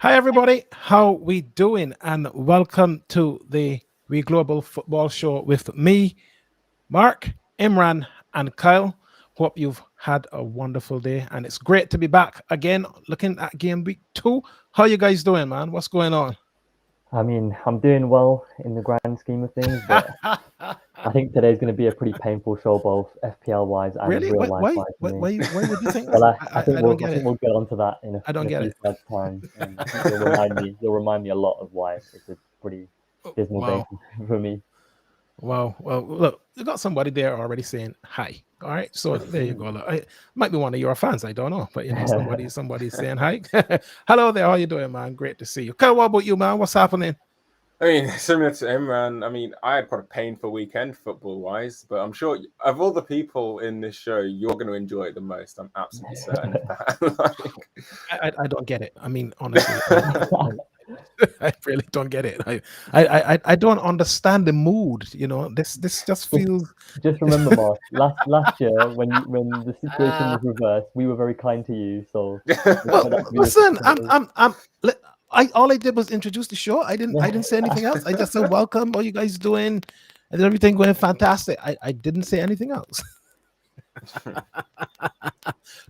Hi everybody, how we doing? And welcome to the We Global Football Show with me, Mark, Imran, and Kyle. Hope you've had a wonderful day, and it's great to be back again, looking at game week 2. How you guys doing, man? What's going on? I mean, I'm doing well in the grand scheme of things, but I think today's going to be a pretty painful show, both FPL wise and Really? real Why, life why, wise for why, me. why, why would you think Well, that? I think I don't I get think it. we'll get onto that in I in don't a get few it. slides time, and I think you'll remind me a lot of why it's a pretty dismal day Wow. for me. Wow. Well, look, you got somebody there already saying hi. All right. So there you Ooh. go. Look, might be one of your fans. I don't know, but somebody's saying hi. Hello there. How you doing, man? Great to see you. Kyle, what about you, man? What's happening? I mean, similar to Imran, I mean, I had quite a painful weekend football-wise, but I'm sure of all the people in this show, you're going to enjoy it the most. I'm absolutely certain of that. I don't get it. I mean, honestly, I don't. I really don't get it. I don't understand the mood. This just just feels. just remember, Mark, last year when the situation was reversed, we were very kind to you, so expect that Well, to be listen, reciprocated. all I did was introduce the show. I didn't say anything else. I just said welcome. How you guys doing? And everything going fantastic. I didn't say anything else.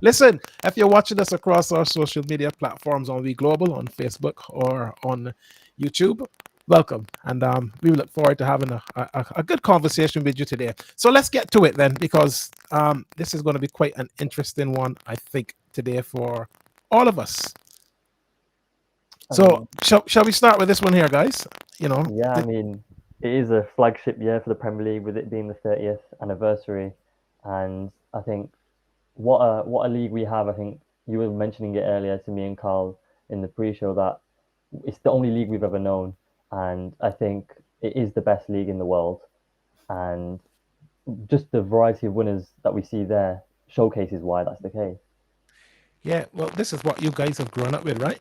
Listen, if you're watching us across our social media platforms on We Global, on Facebook or on YouTube, welcome. And we look forward to having a good conversation with you today. So let's get to it then, because this is going to be quite an interesting one, I think, today for all of us. I So mean, shall we start with this one here, guys? yeah, I mean, it is a flagship year for the Premier League with it being the 30th anniversary, and I think what a league we have. I think you were mentioning it earlier to me and Carl in the pre-show that it's the only league we've ever known, and I think it is the best league in the world, and just the variety of winners that we see there showcases why that's the case. Yeah, well, this is what you guys have grown up with, right?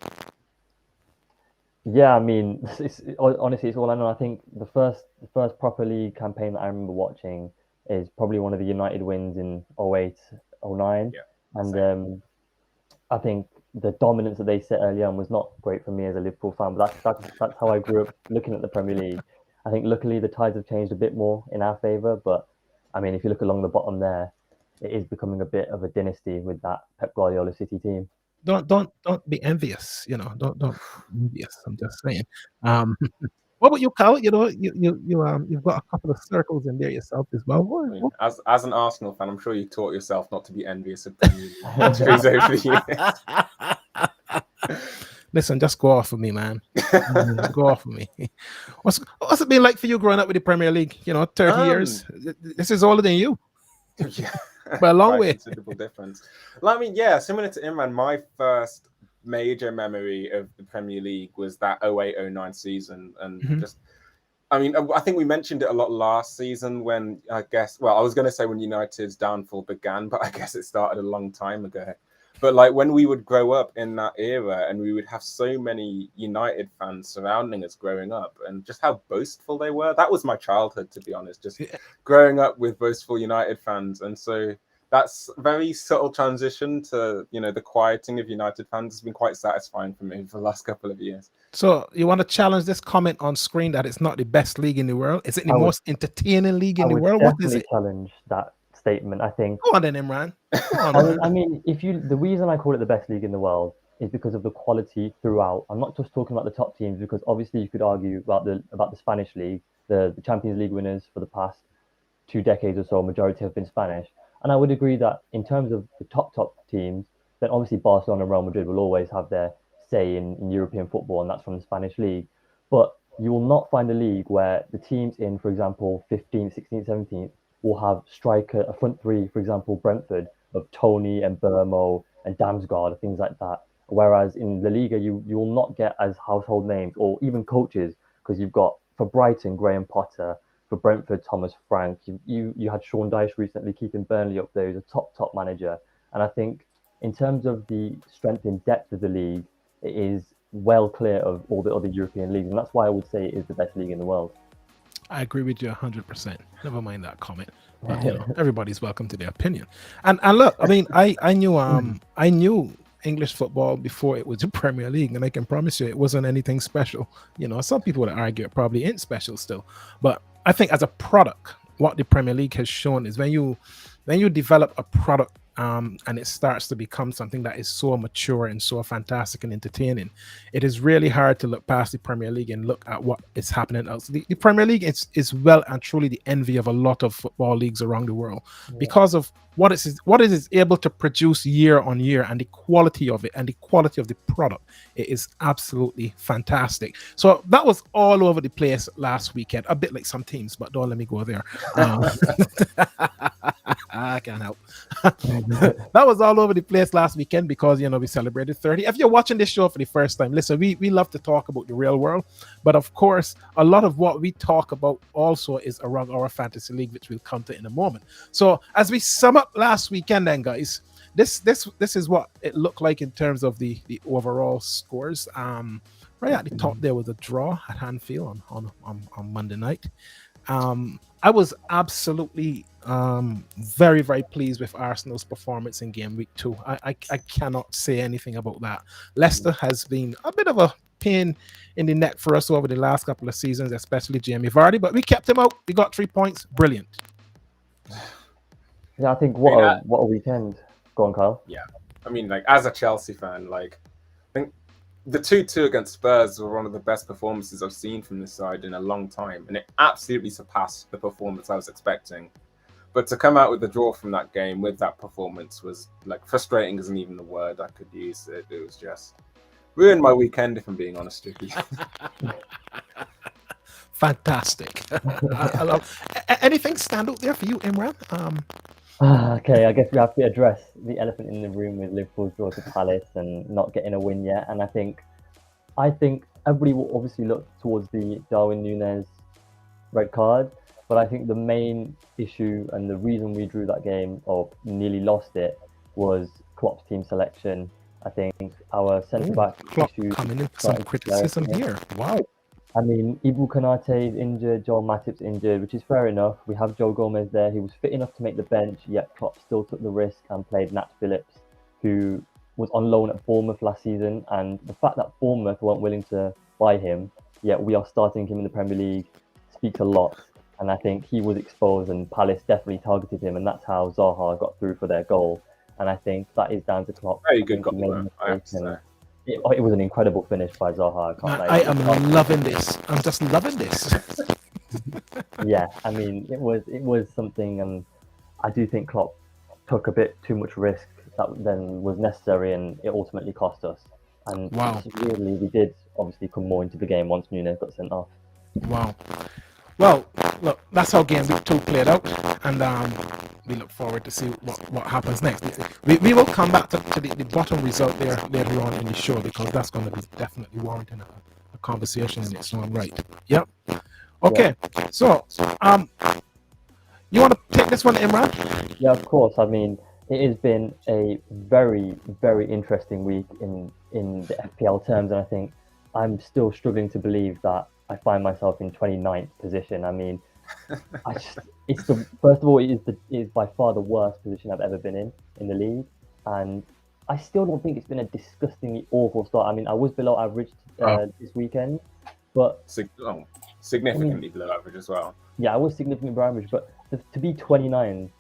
Yeah, I mean, honestly, it's all I know. I think the first proper league campaign that I remember watching is probably one of the United wins in 08, 09. Yeah, And same. I think the dominance that they set early on was not great for me as a Liverpool fan, but that's how I grew up looking at the Premier League. I think luckily the tides have changed a bit more in our favour, but I mean, if you look along the bottom there, it is becoming a bit of a dynasty with that Pep Guardiola City team. Don't be envious. Don't be envious. I'm just saying. Um, what about you, Kyle? You've got a couple of circles in there yourself as well. I mean, as an Arsenal fan, I'm sure you taught yourself not to be envious of Premier League victories over the years. Listen, just go off of me, man. Just go off of me. What's it been like for you growing up with the Premier League? 30 years. This is older than you Yeah, by a long quite way. considerable difference. Well, I mean, yeah, similar to Imran, my first major memory of the Premier League was that 08-09 season, and Mhm. just I mean, I think we mentioned it a lot last season when I guess, well, I was going to say when United's downfall began, but I guess it started a long time ago. But like when we would grow up in that era and we would have so many United fans surrounding us growing up and just how boastful they were. That was my childhood, to be honest, just Yeah. growing up with boastful United fans. And so that's a very subtle transition to, the quieting of United fans has been quite satisfying for me for the last couple of years. So you want to challenge this comment on screen that it's not the best league in the world? Is it the I would most entertaining league I in the would world? What is definitely it? challenge that statement. I think Go on then, Imran. Go on, I man. mean, I mean, the reason I call it the best league in the world is because of the quality throughout. I'm not just talking about the top teams because obviously you could argue about the Spanish league, the Champions League winners for the past 2 decades or so, majority have been Spanish, and I would agree that in terms of the top teams, then obviously Barcelona and Real Madrid will always have their say in European football, and that's from the Spanish league. But you will not find a league where the teams in, for example, 15th, 16th, 17th will have a front three, for example, Brentford of Tony and Burmo and Damsgaard, things like that. Whereas in La Liga, you will not get as household names or even coaches because you've got for Brighton, Graham Potter, for Brentford, Thomas Frank. You had Sean Dyche recently keeping Burnley up there. He's a top manager, and I think in terms of the strength and depth of the league, it is well clear of all the other European leagues, and that's why I would say it is the best league in the world. I agree with you 100%. Never mind that comment. But everybody's welcome to their opinion. And look, I mean, I knew English football before it was the Premier League, and I can promise you it wasn't anything special. Some people would argue it probably ain't special still, but I think as a product, what the Premier League has shown is when you develop a product and it starts to become something that is so mature and so fantastic and entertaining, it is really hard to look past the Premier League and look at what is happening else. The Premier League is well and truly the envy of a lot of football leagues around the world because of what it is able to produce year on year, and the quality of it and the quality of the product. It is absolutely fantastic. So that was all over the place last weekend, a bit like some teams, but don't let me go there. I can't help. That was all over the place last weekend because we celebrated 30. If you're watching this show for the first time, listen, we love to talk about the real world, but of course a lot of what we talk about also is around our fantasy league, which we'll come to in a moment. So as we sum up last weekend then, guys, this is what it looked like in terms of the overall scores. Right at the top there was a draw at Anfield on Monday night. I was absolutely very, very pleased with Arsenal's performance in game week 2. I cannot say anything about that. Leicester has been a bit of a pain in the neck for us over the last couple of seasons, especially Jamie Vardy, but we kept him out. We got 3 points. Brilliant. Yeah, I think what a weekend. Go on, Kyle. Yeah, I mean, like as a Chelsea fan, like I think the 2-2 against Spurs were one of the best performances I've seen from this side in a long time, and it absolutely surpassed the performance I was expecting. But to come out with the draw from that game with that performance was like frustrating isn't even the word I could use. It was just ruined my weekend, if I'm being honest with you. Fantastic. I love. Anything stand out there for you, Imran? Okay, I guess we have to address the elephant in the room with Liverpool's draw to Palace and not getting a win yet. And I think everybody will obviously look towards the Darwin Núñez red card, but I think the main issue and the reason we drew that game or nearly lost it was Klopp's team selection. I think our centre back issue coming in some criticism here. Wow. I mean, Ibu Konate is injured, Joel Matip's injured, which is fair enough. We have Joe Gomez there. He was fit enough to make the bench, yet Klopp still took the risk and played Nat Phillips, who was on loan at Bournemouth last season. And the fact that Bournemouth weren't willing to buy him, yet we are starting him in the Premier League, speaks a lot. And I think he was exposed and Palace definitely targeted him, and that's how Zaha got through for their goal. And I think that is down to Klopp. Very good goal, I have to say. It was an incredible finish by Zaha. I am loving this. I'm just loving this. Yeah, I mean, it was something, and I do think Klopp took a bit too much risk that then was necessary, and it ultimately cost us. And weirdly, we did obviously come more into the game once Núñez got sent off. Wow. Well, look, that's how game week 2 played out, and we look forward to see what happens next. We will come back to the bottom result there later on in the show, because that's going to be definitely warranting a conversation in its own right. Yep. Okay. Yeah. So, you want to take this one, Imran? Yeah, of course. I mean, it has been a very, very interesting week in the FPL terms, and I think I'm still struggling to believe that I find myself in 29th position. I mean, first of all, it is by far the worst position I've ever been in the league, and I still don't think it's been a disgustingly awful start. I mean, I was below average this weekend, but significantly below average as well. Yeah, I was significantly below average, but to be 29th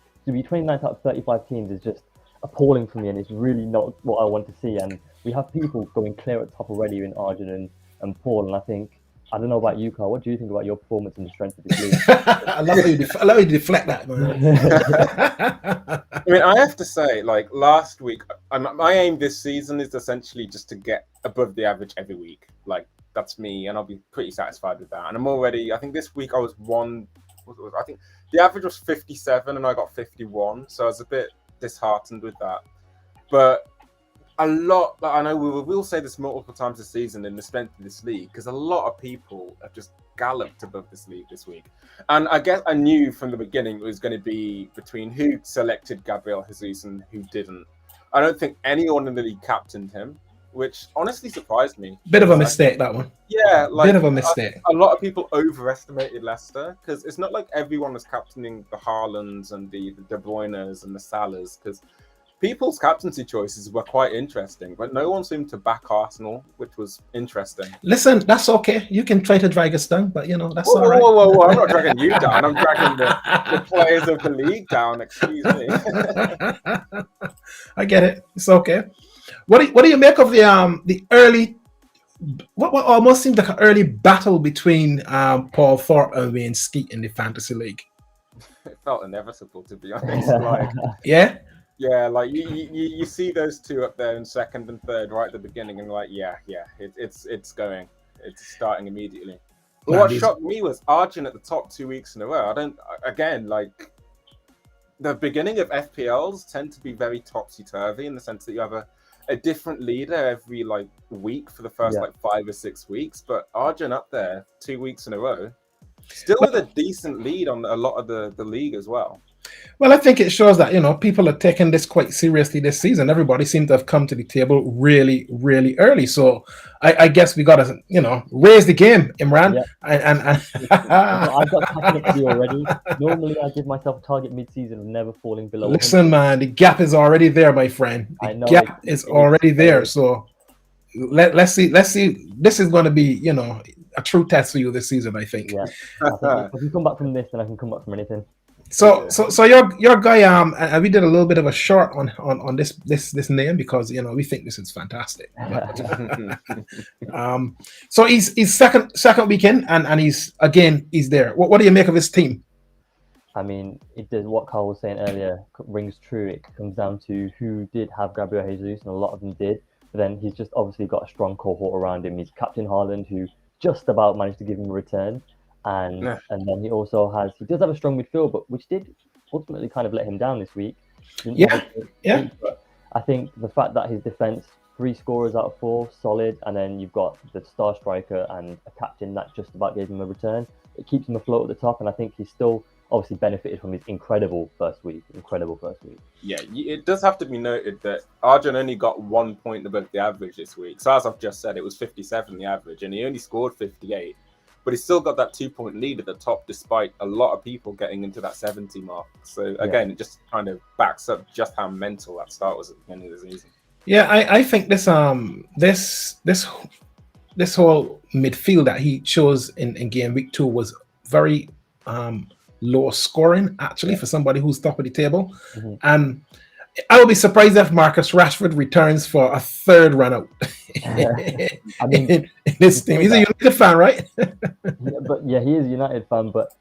out of 35 teams is just appalling for me, and it's really not what I want to see. And we have people going clear at top already in Arjun and Paul, and I think, I don't know about you, Carl. What do you think about your performance and the strength of this league? I love how you deflect that, man. I mean, I have to say, like last week, my aim this season is essentially just to get above the average every week. Like that's me, and I'll be pretty satisfied with that. And I'm already. I think this week I was I think the average was 57, and I got 51, so I was a bit disheartened with that. But a lot, I know we'll say this multiple times this season in the strength of this league, because a lot of people have just galloped above this league this week. And I guess I knew from the beginning it was going to be between who selected Gabriel Jesus and who didn't. I don't think anyone in the league captained him, which honestly surprised me. Bit of a mistake, that one. Yeah, bit of a mistake. A lot of people overestimated Leicester, because it's not like everyone was captaining the Haalands and the De Bruynes and the Salahs, because people's captaincy choices were quite interesting, but no one seemed to back Arsenal, which was interesting. Listen, that's okay. You can try to drag us down, but that's Whoa, all right. whoa! I'm not dragging you down. I'm dragging the players of the league down. Excuse me. I get it. It's okay. What do you make of the early? What almost seemed like an early battle between Paul Thorpe and Wayne Skeet in the fantasy league? It felt inevitable, to be honest. Like, yeah, like you see those two up there in second and third right at the beginning, and like, it's going. It's starting immediately. But what shocked me was Arjun at the top 2 weeks in a row. Like the beginning of FPLs tend to be very topsy-turvy in the sense that you have a different leader every like week for the first like 5 or 6 weeks. But Arjun up there 2 weeks in a row, still with a decent lead on a lot of the league as well. Well, I think it shows that, people are taking this quite seriously this season. Everybody seems to have come to the table really, really early. So I guess we got to, raise the game, Imran. Yeah. And I've got passionate to you already. Normally, I give myself a target mid-season of never falling below. Listen, man, the gap is already there, my friend. The gap is already there. So let's see. This is going to be, a true test for you this season, I think. Yeah. If we come back from this, then I can come back from anything. So your guy, and we did a little bit of a short on this name because we think this is fantastic. So he's second weekend and he's there. What do you make of his team? I mean, it does what Carl was saying earlier rings true. It comes down to who did have Gabriel Jesus, and a lot of them did. But then he's just obviously got a strong cohort around him. He's Captain Haaland, who just about managed to give him a return. And then he does have a strong midfield, but which did ultimately kind of let him down this week. But I think the fact that his defense, 3 scorers out of 4, solid, and then you've got the star striker and a captain that just about gave him a return. It keeps him afloat at the top, and I think he's still obviously benefited from his incredible first week. Yeah, it does have to be noted that Arjun only got 1 point above the average this week. So as I've just said, it was 57 the average, and he only scored 58. But he's still got that 2-point lead at the top, despite a lot of people getting into that 70 mark. So again, it just kind of backs up just how mental that start was at the beginning of the season. Yeah, I think this whole midfield that he chose in game week 2 was very low scoring actually for somebody who's top of the table. Mm-hmm. And I would be surprised if Marcus Rashford returns for a third run out in this team. He's a United fan, right? He is a United fan. But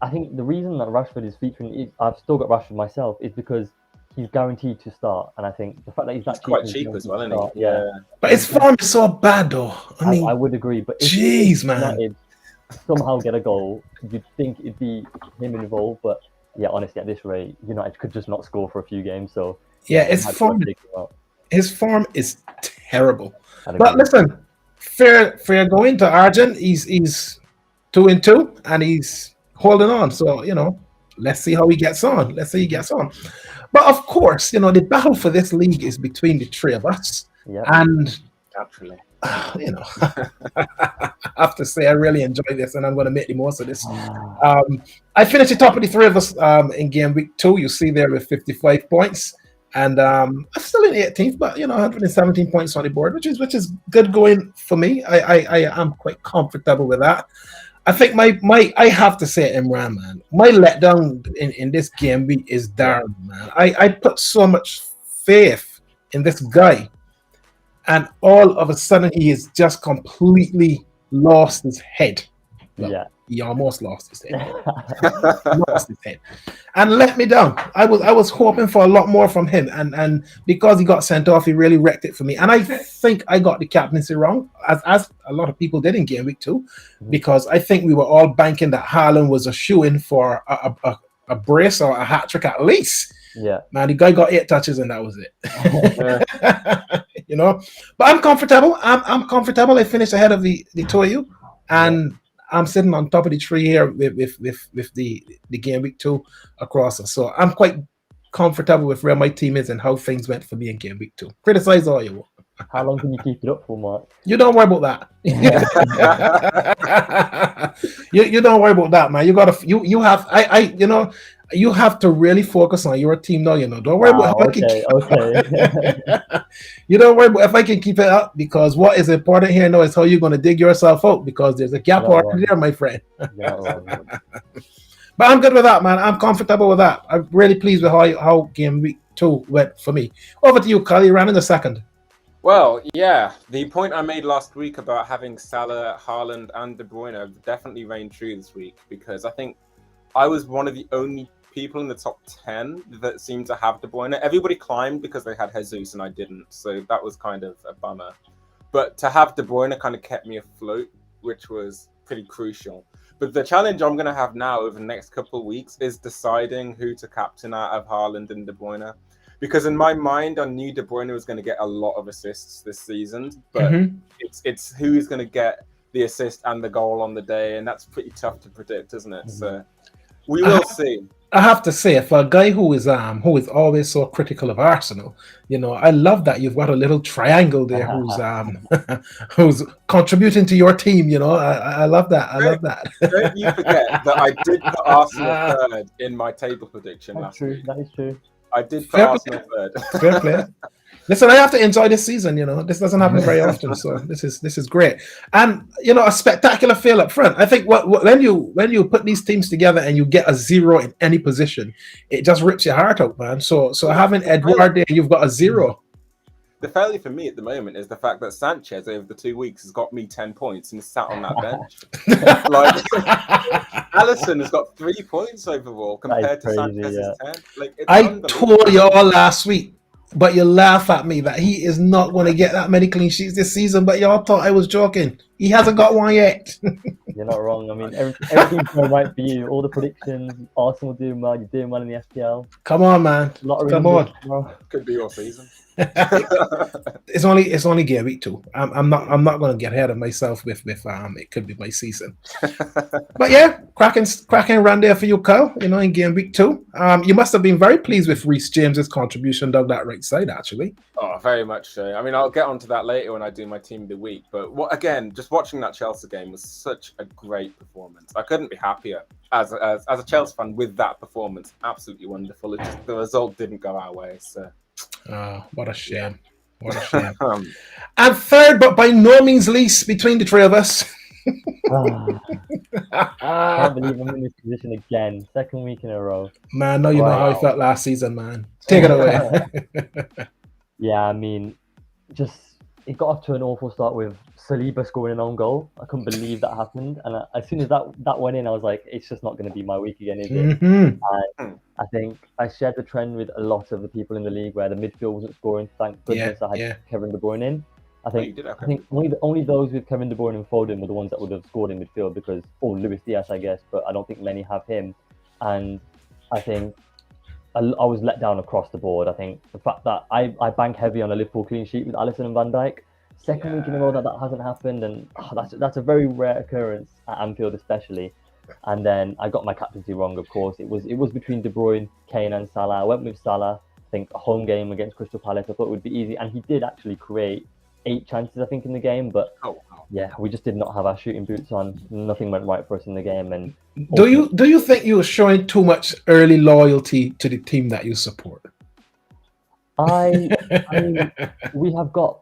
I think the reason that Rashford is featuring, I've still got Rashford myself, is because he's guaranteed to start. And I think the fact that he's quite cheap as well, isn't he? Yeah. But his form is so bad, though. I would agree. But if United somehow get a goal, you'd think it'd be him involved. But yeah, honestly, at this rate, United could just not score for a few games. So his form is terrible. But listen, fair going to Arjun. He's 2-2 and he's holding on. So let's see how he gets on. But of course, the battle for this league is between the three of us. Yep. And naturally, I have to say I really enjoy this, and I'm going to make the most of this. I finished the top of the three of us in game week 2. You see there with 55 points. And I'm still in 18th, but 117 points on the board, which is good going for me. I am quite comfortable with that. I think I have to say, Imran, man, my letdown in this game week is Darren, man. I put so much faith in this guy, and all of a sudden he has just completely lost his head. Well, he almost lost his head. And let me down. I was hoping for a lot more from him, and because he got sent off, he really wrecked it for me. And I think I got the captaincy wrong, as a lot of people did in game week 2, because I think we were all banking that Haaland was a shoo-in for a brace or a hat trick at least. Yeah, man, the guy got 8 touches and that was it. But I'm comfortable. I'm comfortable. I finished ahead of the two of you, and I'm sitting on top of the tree here with the game week 2 across us. So I'm quite comfortable with where my team is and how things went for me in game week 2. Criticize all you want. How long can you keep it up for, Mark? You don't worry about that. you don't worry about that, man. You have You have to really focus on your team now. Don't worry about how I can. Okay. You don't worry about if I can keep it up, because what is important here now is how you're going to dig yourself out, because there's a gap You're not already wrong. there, my friend. You're not wrong. But I'm good with that, man. I'm comfortable with that. I'm really pleased with how game week 2 went for me. Over to you, Carl. You ran in the second. Well, yeah, the point I made last week about having Salah, Haaland, and De Bruyne definitely reigned true this week, because I think I was one of the only people in the top 10 that seemed to have De Bruyne. Everybody climbed because they had Jesus and I didn't, so that was kind of a bummer. But to have De Bruyne kind of kept me afloat, which was pretty crucial. But the challenge I'm going to have now over the next couple of weeks is deciding who to captain out of Haaland and De Bruyne. Because in my mind, I knew De Bruyne was going to get a lot of assists this season, but it's who's going to get the assist and the goal on the day, and that's pretty tough to predict, isn't it? So we will see. I have to say, for a guy who is always so critical of Arsenal, I love that you've got a little triangle there who's contributing to your team. I love that. I love that. Don't you forget that I did put Arsenal third in my table prediction last week. That is true. I did put Arsenal third. Fair play. Listen, I have to enjoy this season. This doesn't happen very often, so this is great. And a spectacular field up front. I think when you put these teams together and you get a 0 in any position, it just rips your heart out, man. So having Edouard there, you've got a 0. The failure for me at the moment is the fact that Sanchez over the 2 weeks has got me 10 points and is sat on that bench. Alisson has got 3 points overall compared to Sanchez's 10. I told you all last week, but you laugh at me that he is not going to get that many clean sheets this season, but y'all thought I was joking. He hasn't got one yet. You're not wrong. I mean, everything's going right for you. All the predictions, Arsenal doing well, you're doing well in the FPL. Come on, man. Come on. Could be your season. It's only game week 2. I'm not going to get ahead of myself with it could be my season. But yeah, cracking run there for you, Kyle. In game week 2. You must have been very pleased with Reece James's contribution down that right side, actually. Oh, very much so. I mean, I'll get onto that later when I do my team of the week. But just watching that Chelsea game was such a great performance. I couldn't be happier as a Chelsea fan with that performance. Absolutely wonderful. It just, the result didn't go our way. So. What a shame. What a shame. And third, but by no means least, between the three of us. I can't believe I'm in this position again. Second week in a row. Man, know how I felt last season, man. Take it away. Yeah, I mean, it got off to an awful start with Saliba scoring an own goal. I couldn't believe that happened. And as soon as that went in, I was like, it's just not going to be my week again, is it? And I think I shared the trend with a lot of the people in the league where the midfield wasn't scoring. Thank goodness I had Kevin De Bruyne in. I think only those with Kevin De Bruyne and Foden were the ones that would have scored in midfield because, Luis Diaz, I guess, but I don't think many have him. And I think I was let down across the board. I think the fact that I bank heavy on a Liverpool clean sheet with Alisson and Van Dijk, second week in a row that hasn't happened, and that's a very rare occurrence at Anfield especially. And then I got my captaincy wrong, of course. It was between De Bruyne, Kane and Salah. I went with Salah. I think a home game against Crystal Palace, I thought it would be easy, and he did actually create 8 chances, I think, in the game, but we just did not have our shooting boots on. Nothing went right for us in the game. And do you think you were showing too much early loyalty to the team that you support? I mean, we have got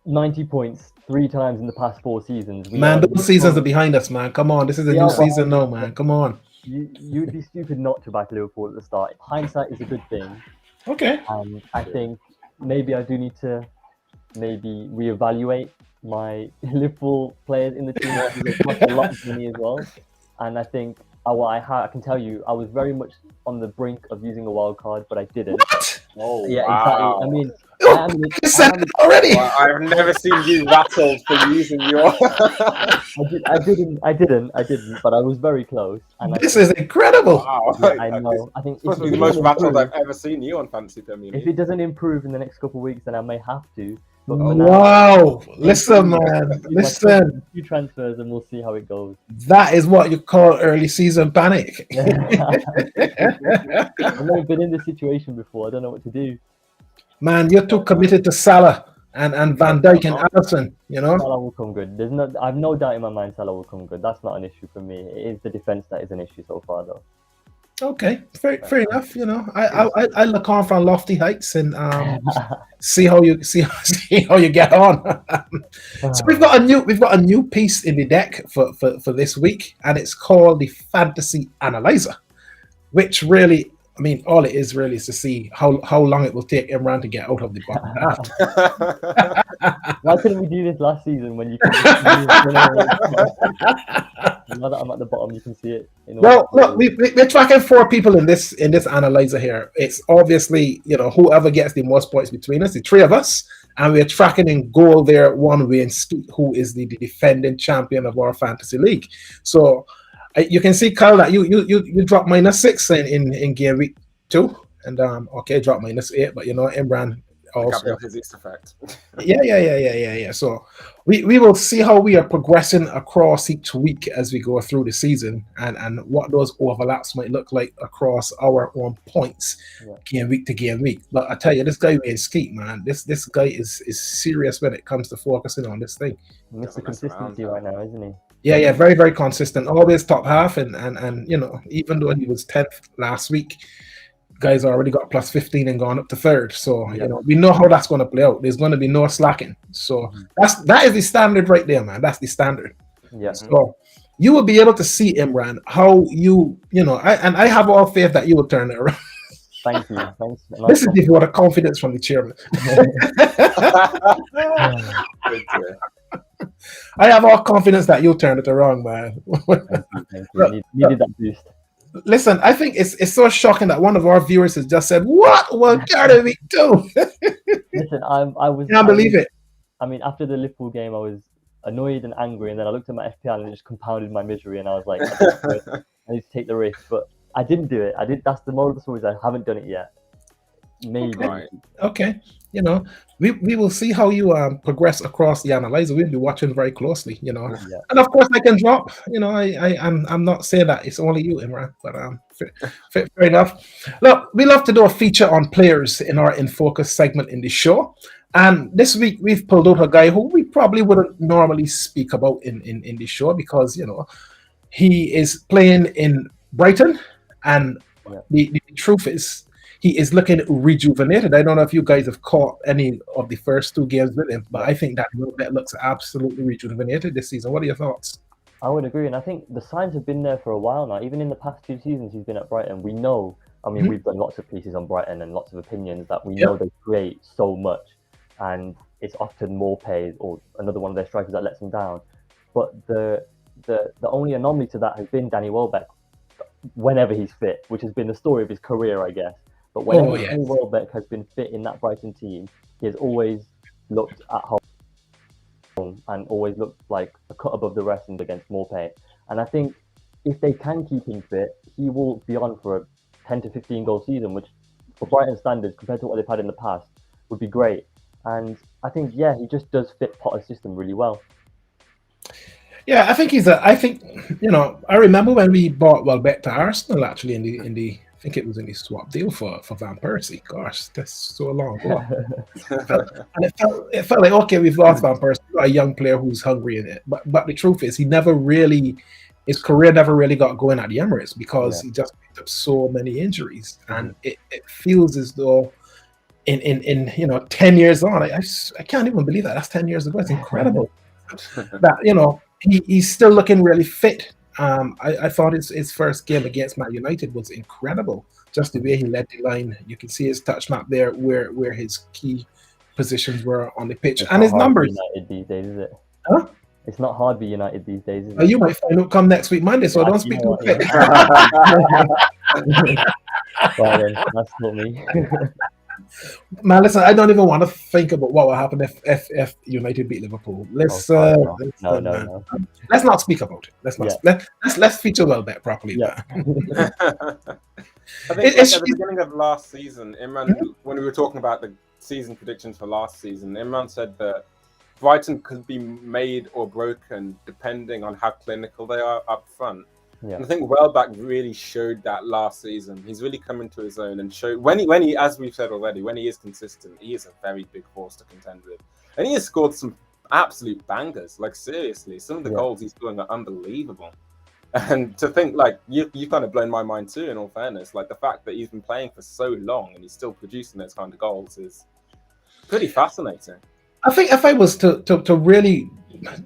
90 points 3 times in the past 4 seasons. Those seasons are behind us, man. Come on, this is a new season now, man. Come on. You'd be stupid not to back Liverpool at the start. Hindsight is a good thing. Okay. And I think maybe I do need to reevaluate my Liverpool players in the team. They've cost a lot for me as well. And I think I can tell you, I was very much on the brink of using a wild card, but I didn't. What? Oh, yeah, wow. Exactly. I mean, you said it already. Well, I've never seen you rattled for using your. I didn't. But I was very close. And this is incredible. Wow. I know. I think it's the most rattled I've ever seen you on Fantasy Premier League. If it doesn't improve in the next couple of weeks, then I may have to. But wow! Listen, man. Listen. Few transfers, and we'll see how it goes. That is what you call early season panic. I've never been in this situation before. I don't know what to do. Man, you're too committed to Salah and Van Dijk and Alisson. Salah will come good. I've no doubt in my mind Salah will come good. That's not an issue for me. It is the defense that is an issue so far, though. Okay, fair enough. You know, I look on from lofty heights and see how you see how you get on. So we've got a new piece in the deck for this week, and it's called the Fantasy Analyzer, which really, I mean, all it is really is to see how long it will take Imran to get out of the bottom draft. Why couldn't we do this last season when you could now that I'm at the bottom, you can see it. Well, look, we're tracking 4 people in this analyzer here. It's obviously, you know, whoever gets the most points between us, the 3 of us, and we're tracking in goal there one way, and Skeet, who is the defending champion of our fantasy league. So you can see, Kyle, that you dropped -6 in game week 2, and okay, drop -8, but you know, Imran also. Physics effect. Yeah. So we will see how we are progressing across each week as we go through the season, and what those overlaps might look like across our own points, game week to game week. But I tell you, this guy being Skeet, man, this guy is serious when it comes to focusing on this thing. Mr. Consistency right now, isn't he? Yeah, very, very consistent. Always top half, and you know, even though he was 10th last week, guys already got +15 and gone up to 3rd. So you know, we know how that's going to play out. There's going to be no slacking. So that is the standard right there, man. That's the standard. Yeah. So you will be able to see, Imran, how you know, I have all faith that you will turn it around. Thank you. Thanks. This is the vote of confidence from the chairman. I have all confidence that you'll turn it around, man. Thank you. Needed that boost. Listen, I think it's so shocking that one of our viewers has just said, "What will Garden Week do?" Listen, I can't believe it. I mean, after the Liverpool game, I was annoyed and angry, and then I looked at my FPL and it just compounded my misery, and I was like, I need to take the risk, but I didn't do it. That's the moral of the story. Is I haven't done it yet. Maybe. Okay. You know, we will see how you progress across the analyzer. We'll be watching very closely, you know. Yeah. And of course, I can drop. You know, I'm not saying that it's only you, Imran, but fair enough. Look, we love to do a feature on players in our In Focus segment in the show. And this week we've pulled out a guy who we probably wouldn't normally speak about in the show, because you know he is playing in Brighton, and the truth is, he is looking rejuvenated. I don't know if you guys have caught any of the first 2 games with him, but I think that looks absolutely rejuvenated this season. What are your thoughts? I would agree, and I think the signs have been there for a while now. Even in the past 2 seasons he's been at Brighton, we know, I mean, we've done lots of pieces on Brighton and lots of opinions that we know they create so much, and it's often Morpay or another one of their strikers that lets them down. But the only anomaly to that has been Danny Welbeck, whenever he's fit, which has been the story of his career, I guess. But whenever Danny Welbeck has been fit in that Brighton team, he has always looked at home and always looked like a cut above the rest and against Morpay. And I think if they can keep him fit, he will be on for a 10 to 15 goal season, which for Brighton standards, compared to what they've had in the past, would be great. And I think, he just does fit Potter's system really well. Yeah, I think you know, I remember when we bought Welbeck to Arsenal, actually, in the I think it was in the swap deal for Van Persie. Gosh, that's so long ago. And it felt like, okay, we've lost Van Persie, a young player who's hungry in it. But the truth is, his career never really got going at the Emirates, because he just picked up so many injuries, and it feels as though in you know, 10 years on, I can't even believe that. That's 10 years ago. It's incredible that, you know, he's still looking really fit. I thought his first game against Man United was incredible. Just the way he led the line. You can see his touch map there, where his key positions were on the pitch, and his numbers. United these days, is it? Huh? It's not hard to be United these days, is it? You might find out come next week Monday, so don't speak too quick. Well then, that's not me. Man, listen, I don't even want to think about what will happen if United beat Liverpool. Let's no. Let's not speak about it. Let's feature Welbeck properly. I think at the beginning of last season, Imran, when we were talking about the season predictions for last season, Imran said that Brighton could be made or broken depending on how clinical they are up front. Yeah. And I think Welbeck really showed that last season. He's really come into his own and showed when he, as we've said already, when he is consistent, he is a very big force to contend with. And he has scored some absolute bangers. Like, seriously, some of the goals he's scoring are unbelievable. And to think, like, you kind of blown my mind too, in all fairness. Like, the fact that he's been playing for so long and he's still producing those kind of goals is pretty fascinating. I think if I was to really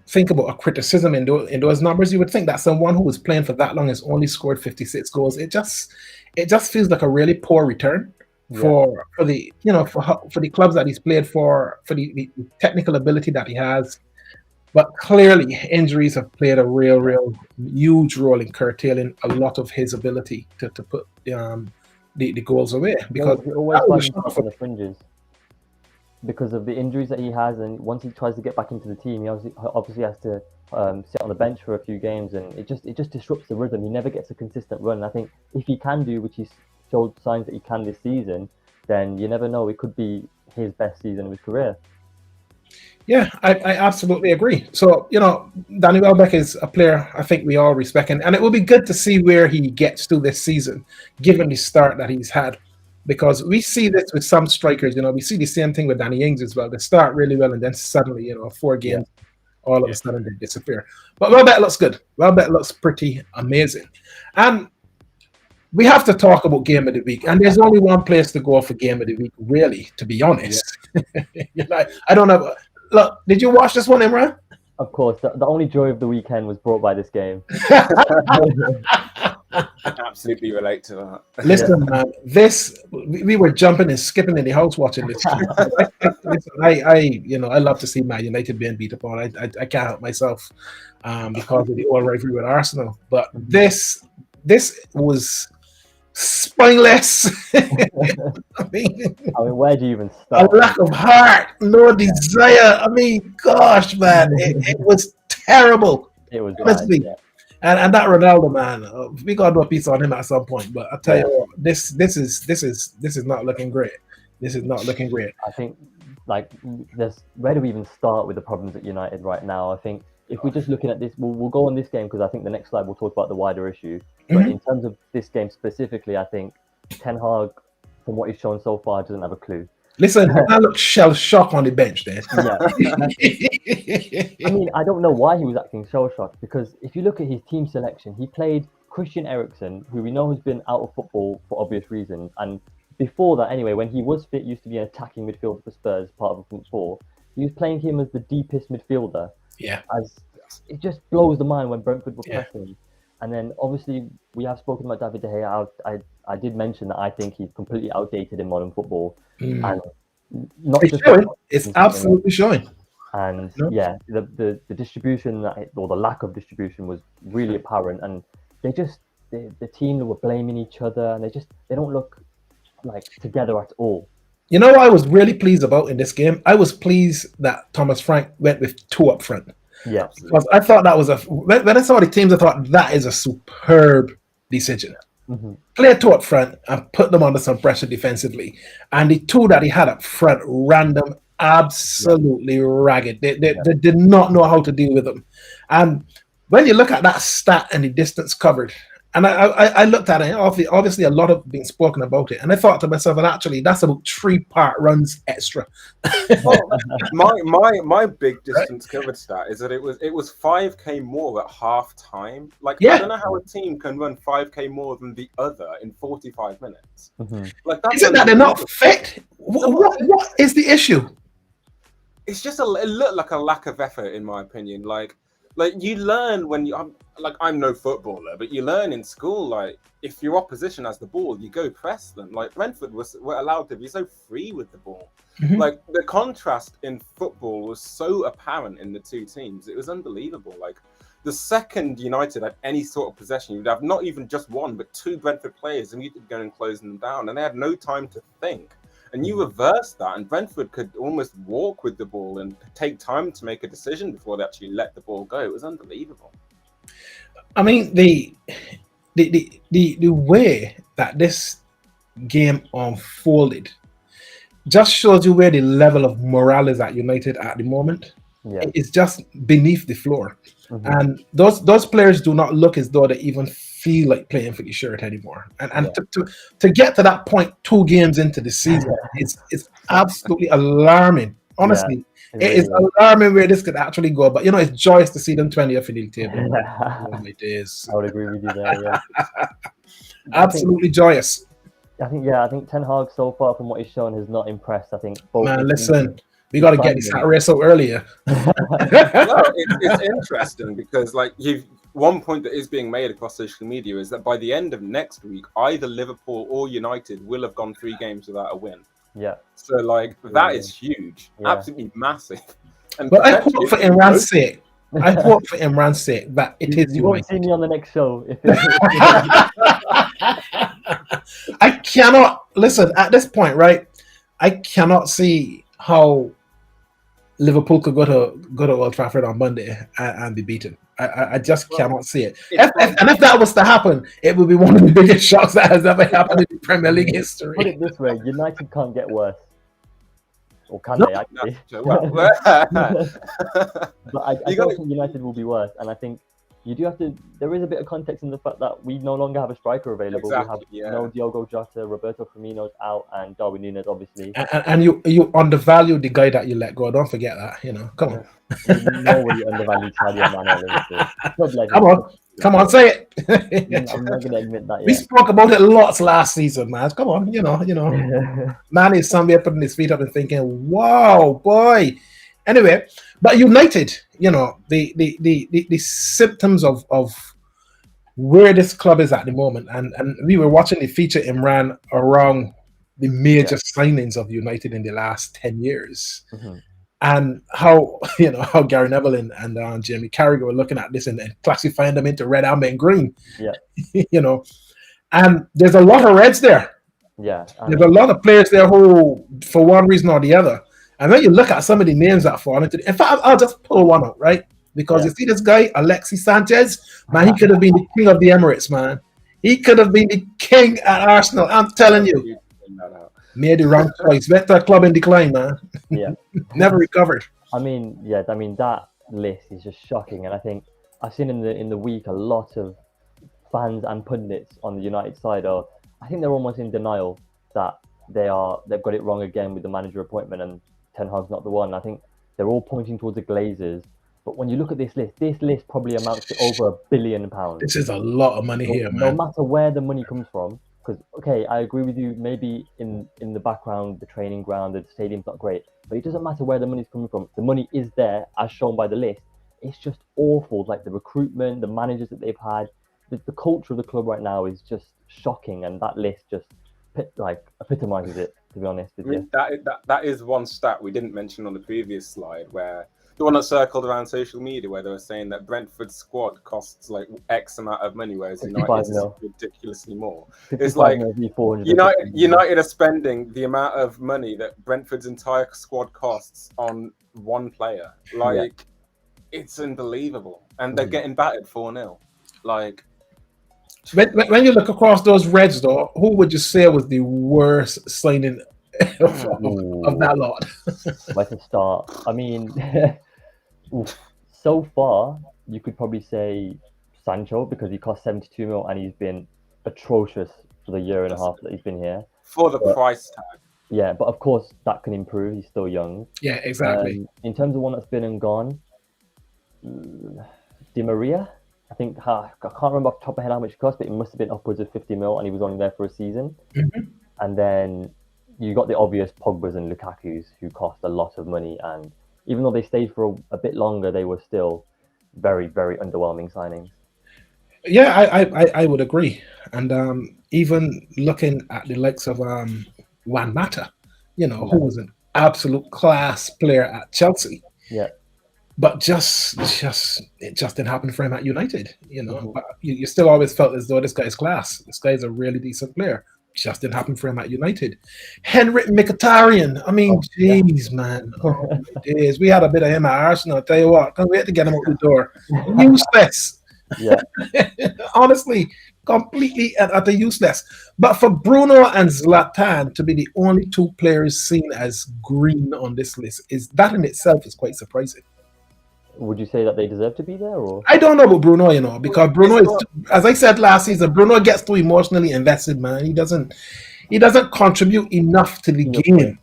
think about a criticism in those numbers, you would think that someone who was playing for that long has only scored 56 goals. It just feels like a really poor return for the for the clubs that he's played for the technical ability that he has. But clearly, injuries have played a real huge role in curtailing a lot of his ability to put the goals away, because he always finds himself on the fringes because of the injuries that he has, and once he tries to get back into the team, he obviously has to sit on the bench for a few games, and it just disrupts the rhythm. He never gets a consistent run. And I think if he can do, which he's showed signs that he can this season, then you never know, it could be his best season of his career. Yeah, I absolutely agree. So, Danny Welbeck is a player I think we all respect, and it will be good to see where he gets to this season, given the start that he's had. Because we see this with some strikers, we see the same thing with Danny Ings as well. They start really well, and then suddenly, 4 games, all of a sudden they disappear. But Welbeck looks good. Welbeck looks pretty amazing. And we have to talk about Game of the Week. And there's only one place to go for Game of the Week, really, to be honest. Yeah. I don't know. Look, did you watch this one, Imran? Of course. The only joy of the weekend was brought by this game. Absolutely relate to that. Listen, man, we were jumping and skipping in the house watching this. I love to see Man United being beat upon. I can't help myself because of the old rivalry with Arsenal. But this was spineless. I mean, where do you even start? A lack of heart, no desire. I mean, gosh, man, it was terrible. It was honestly. Bad, And that Ronaldo, man, we got to do a piece on him at some point. But I tell you what, this is not looking great. This is not looking great. I think, where do we even start with the problems at United right now? I think if we're just looking at this, we'll go on this game because I think the next slide we'll talk about the wider issue. But in terms of this game specifically, I think Ten Hag, from what he's shown so far, doesn't have a clue. Listen, I look shell-shocked on the bench there. Yeah. I mean, I don't know why he was acting shell-shocked, because if you look at his team selection, he played Christian Eriksen, who we know has been out of football for obvious reasons. And before that, anyway, when he was fit, used to be an attacking midfielder for Spurs, part of a front four. He was playing him as the deepest midfielder. Yeah. As it just blows the mind when Brentford were pressing. And then, obviously, we have spoken about David De Gea. I did mention that I think he's completely outdated in modern football. And not it's showing. It's absolutely showing. And the distribution or the lack of distribution was really apparent. And the team were blaming each other, and they don't look like together at all. You know what I was really pleased about in this game? I was pleased that Thomas Frank went with 2 up front. Yeah, because I thought that was when I saw the teams, I thought that is a superb decision. Play 2 up front and put them under some pressure defensively. And the 2 that he had up front ran them absolutely ragged. They did not know how to deal with them. And when you look at that stat and the distance covered, and I looked at it, obviously a lot of been spoken about it, and I thought to myself, and actually that's about 3-part runs extra. my big distance covered stat is that it was 5k more at half time. I don't know how a team can run 5k more than the other in 45 minutes. Isn't that they're not fit? What is the issue? It's just it looked like a lack of effort, in my opinion. Like you learn when I'm no footballer, but you learn in school, if your opposition has the ball, you go press them. Brentford were allowed to be so free with the ball. The contrast in football was so apparent in the 2 teams. It was unbelievable. The second United had any sort of possession, you'd have not even just 1, but 2 Brentford players immediately going and closing them down, and they had no time to think. And you reverse that, and Brentford could almost walk with the ball and take time to make a decision before they actually let the ball go. It was unbelievable. I mean, the way that this game unfolded just shows you where the level of morale is at United at the moment. Yeah. It's just beneath the floor. And those players do not look as though they even feel like playing for the shirt anymore. And to get to that point 2 games into the season, it's absolutely alarming Honestly, Yeah, it is alarming where this could actually go. But it's joyous to see them 20th in the table. It is. I would agree with you there. Yeah, Absolutely joyous. I think Ten Hag so far from what he's shown has not impressed. I think both. Man, listen, we got to get this race out earlier. Well, it's interesting because one point that is being made across social media is that by the end of next week, either Liverpool or United will have gone 3 games without a win. Yeah. So that is huge, absolutely massive. But I hope for Imran's sake. I hope for Imran's sake that it is. You won't see me on the next show. I cannot listen at this point, right? I cannot see how Liverpool could go to Old Trafford on Monday and be beaten. I just cannot see it. And if that was to happen, it would be one of the biggest shocks that has ever happened in Premier League history. Put it this way: United can't get worse, or can they actually? But I don't think United will be worse, and I think you do have to. There is a bit of context in the fact that we no longer have a striker available. Exactly, we have no Diogo Jota, Roberto Firmino's out, and Darwin Núñez obviously. And you undervalue the guy that you let go. Don't forget that. Come on. Nobody undervalued Sadio Mane. Come on, say it. I'm not going to admit that yet. We spoke about it lots last season, man. Come on, Man is somewhere putting his feet up and thinking, "Wow, boy." Anyway, but United, the symptoms of where this club is at the moment, and we were watching the feature Imran around the major signings of United in the last 10 years. Mm-hmm. And how how Gary Neville and Jamie Carragher were looking at this and classifying them into red, amber, and green. Yeah. And there's a lot of reds there. Yeah. There's a lot of players there who, for one reason or the other, and when you look at some of the names that fall into, in fact, I'll just pull one out, right? Because you see this guy, Alexis Sanchez, man, he could have been the king of the Emirates, man. He could have been the king at Arsenal. I'm telling you. Made the wrong choice. Went to a club in decline, man. Yeah. Never recovered. I mean, that list is just shocking, and I think I've seen in the week a lot of fans and pundits on the United side I think they're almost in denial that they've got it wrong again with the manager appointment and Ten Hag's not the one. I think they're all pointing towards the Glazers, but when you look at this list probably amounts to over £1 billion. This is a lot of money here, man. No matter where the money comes from. Because, okay, I agree with you, maybe in the background, the training ground, the stadium's not great, but it doesn't matter where the money's coming from. The money is there, as shown by the list. It's just awful. Like the recruitment, the managers that they've had, the culture of the club right now is just shocking, and that list just epitomizes it, to be honest with you. That is one stat we didn't mention on the previous slide, where the one that circled around social media, where they were saying that Brentford's squad costs like X amount of money, whereas United is ridiculously more. It's like United are spending the amount of money that Brentford's entire squad costs on one player. It's unbelievable, and they're getting battered 4-0. Like, when you look across those Reds, though, who would you say was the worst signing of that lot? Where to start? I mean, so far you could probably say Sancho, because he cost 72 mil and he's been atrocious for the year and a half that he's been here. For the price tag. Yeah, but of course that can improve. He's still young. Yeah, exactly. In terms of one that's been and gone, Di Maria. I think I can't remember off the top of my head how much it cost, but it must have been upwards of 50 mil, and he was only there for a season. Mm-hmm. And then you got the obvious Pogba's and Lukaku's, who cost a lot of money, and even though they stayed for a bit longer, they were still very, very underwhelming signings. Yeah, I would agree. And even looking at the likes of Juan Mata, who was an absolute class player at Chelsea. Yeah. But it just didn't happen for him at United, Mm-hmm. But you still always felt as though this guy's class. This guy's a really decent player. Just didn't happen for him at United. Henrik Mkhitaryan. I mean, man. Oh, it is. We had a bit of him at Arsenal. I'll tell you what. Can't wait to get him out the door. Useless. Yeah. Honestly, completely and utter useless. But for Bruno and Zlatan to be the only two players seen as green on this list, that in itself is quite surprising. Would you say that they deserve to be there, or? I don't know about Bruno, because Bruno is, as I said last season, Bruno gets too emotionally invested, man. He doesn't contribute enough to the game.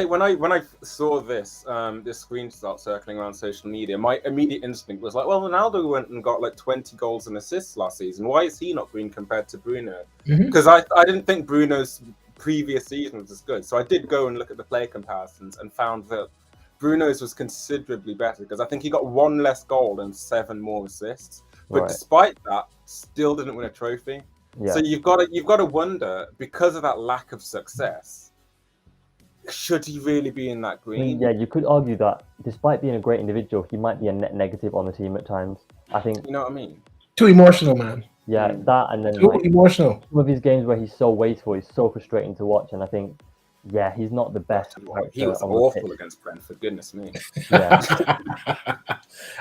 when I saw this this screenshot circling around social media, my immediate instinct was like, well, Ronaldo went and got like 20 goals and assists last season. Why is he not green compared to Bruno? Because I didn't think Bruno's previous season was as good. So I did go and look at the player comparisons and found that Bruno's was considerably better, because I think he got 1 less goal and 7 more assists. But despite that, still didn't win a trophy. Yeah. So you've got to wonder, because of that lack of success, should he really be in that green? I mean, yeah, you could argue that despite being a great individual, he might be a net negative on the team at times. I think. You know what I mean? Too emotional, man. Yeah, that, and then too emotional. Some of his games where he's so wasteful, he's so frustrating to watch, and I think, yeah, he's not the best. He was awful against Brentford. Goodness me. Yeah.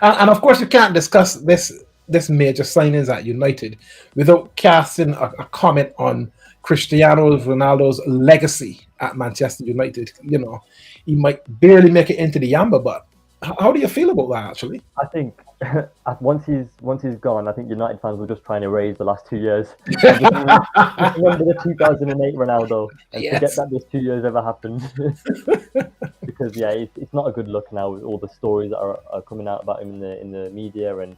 and of course, you can't discuss this major signings at United without casting a comment on Cristiano Ronaldo's legacy at Manchester United. You know, he might barely make it into the Yamba, but how do you feel about that, actually? I think once he's gone, I think United fans will just try and erase the last 2 years. Remember the 2008 Ronaldo and forget that this 2 years ever happened. Because it's not a good look now with all the stories that are coming out about him in the media, and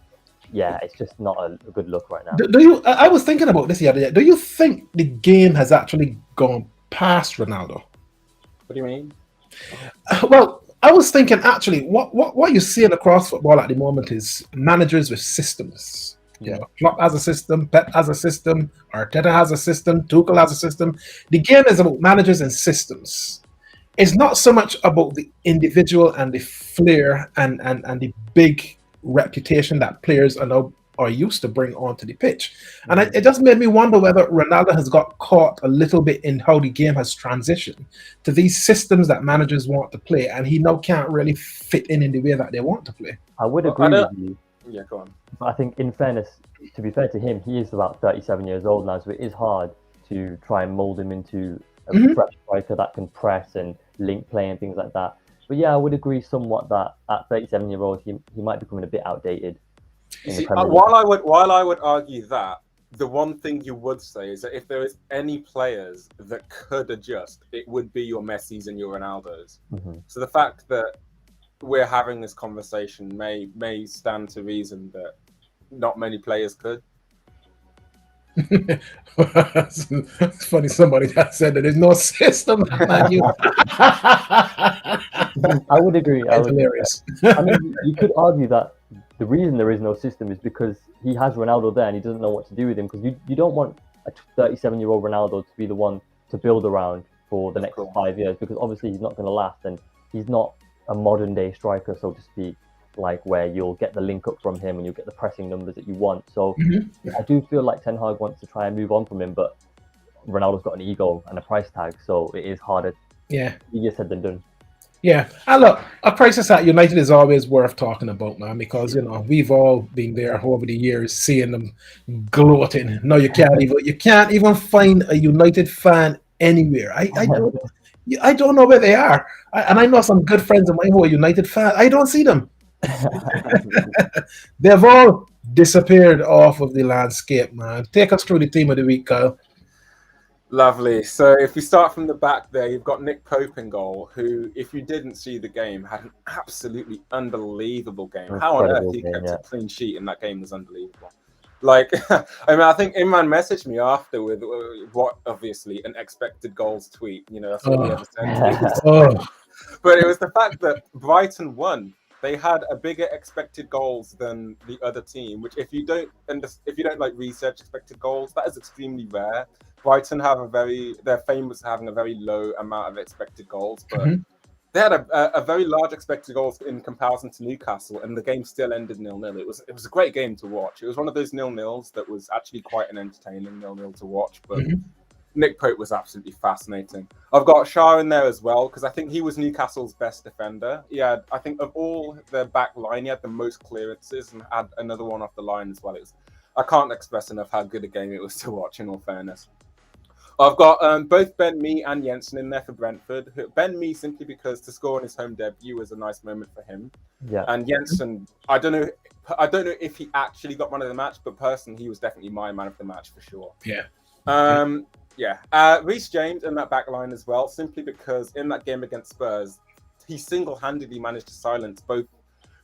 it's just not a good look right now. Do you? I was thinking about this the other day. Do you think the game has actually gone past Ronaldo? What do you mean? Well, I was thinking, actually, what you're seeing across football at the moment is managers with systems. You know, Klopp has a system, Pep has a system, Arteta has a system, Tuchel has a system. The game is about managers and systems. It's not so much about the individual and the flair and the big reputation that players are used to bring onto the pitch. And it just made me wonder whether Ronaldo has got caught a little bit in how the game has transitioned to these systems that managers want to play, and he now can't really fit in the way that they want to play. I would agree with you. Yeah, go on. But I think, in fairness, to be fair to him, he is about 37 years old now, so it is hard to try and mold him into a prep striker that can press and link play and things like that. But yeah, I would agree somewhat that at 37-year-old, he might be becoming a bit outdated. See, while I would argue that, the one thing you would say is that if there is any players that could adjust, it would be your Messis and your Ronaldos. So the fact that we're having this conversation may stand to reason that not many players could. It's funny, somebody that said that there's no system. I would agree. That's hilarious. I mean, you could argue that the reason there is no system is because he has Ronaldo there and he doesn't know what to do with him, because you don't want a 37-year-old Ronaldo to be the one to build around for the next 5 years, because obviously he's not going to last, and he's not a modern day striker, so to speak, like where you'll get the link up from him and you'll get the pressing numbers that you want. So I do feel like Ten Hag wants to try and move on from him, but Ronaldo's got an ego and a price tag, so it is harder. Easier said than done. Yeah, and look, a crisis at United is always worth talking about, man, because we've all been there over the years, seeing them gloating. No, you can't even find a United fan anywhere. I don't know where they are, and I know some good friends of mine who are United fans. I don't see them. They've all disappeared off of the landscape, man. Take us through the team of the week, Kyle. Lovely. So if we start from the back there, you've got Nick Popengol, who, if you didn't see the game, had an absolutely unbelievable game. How on earth he kept a clean sheet in that game was unbelievable. Like, I mean, I think Imran messaged me after with what, obviously, an expected goals tweet. That's what he ever sent. But it was the fact that Brighton won. They had a bigger expected goals than the other team, which if you don't like research expected goals, that is extremely rare. Brighton they're famous for having a very low amount of expected goals, but they had a very large expected goals in comparison to Newcastle, and the game still ended 0-0. It was a great game to watch. It was one of those 0-0s that was actually quite an entertaining 0-0 to watch, but Nick Pope was absolutely fascinating. I've got Shah in there as well, because I think he was Newcastle's best defender. I think of all their back line, he had the most clearances and had another one off the line as well. I can't express enough how good a game it was to watch, in all fairness. I've got both Ben Mee and Jensen in there for Brentford. Ben Mee simply because to score on his home debut was a nice moment for him. Yeah. And Jensen, I don't know if he actually got man of the match, but personally, he was definitely my man of the match for sure. Yeah. Yeah. Reece James in that back line as well, simply because in that game against Spurs, he single-handedly managed to silence both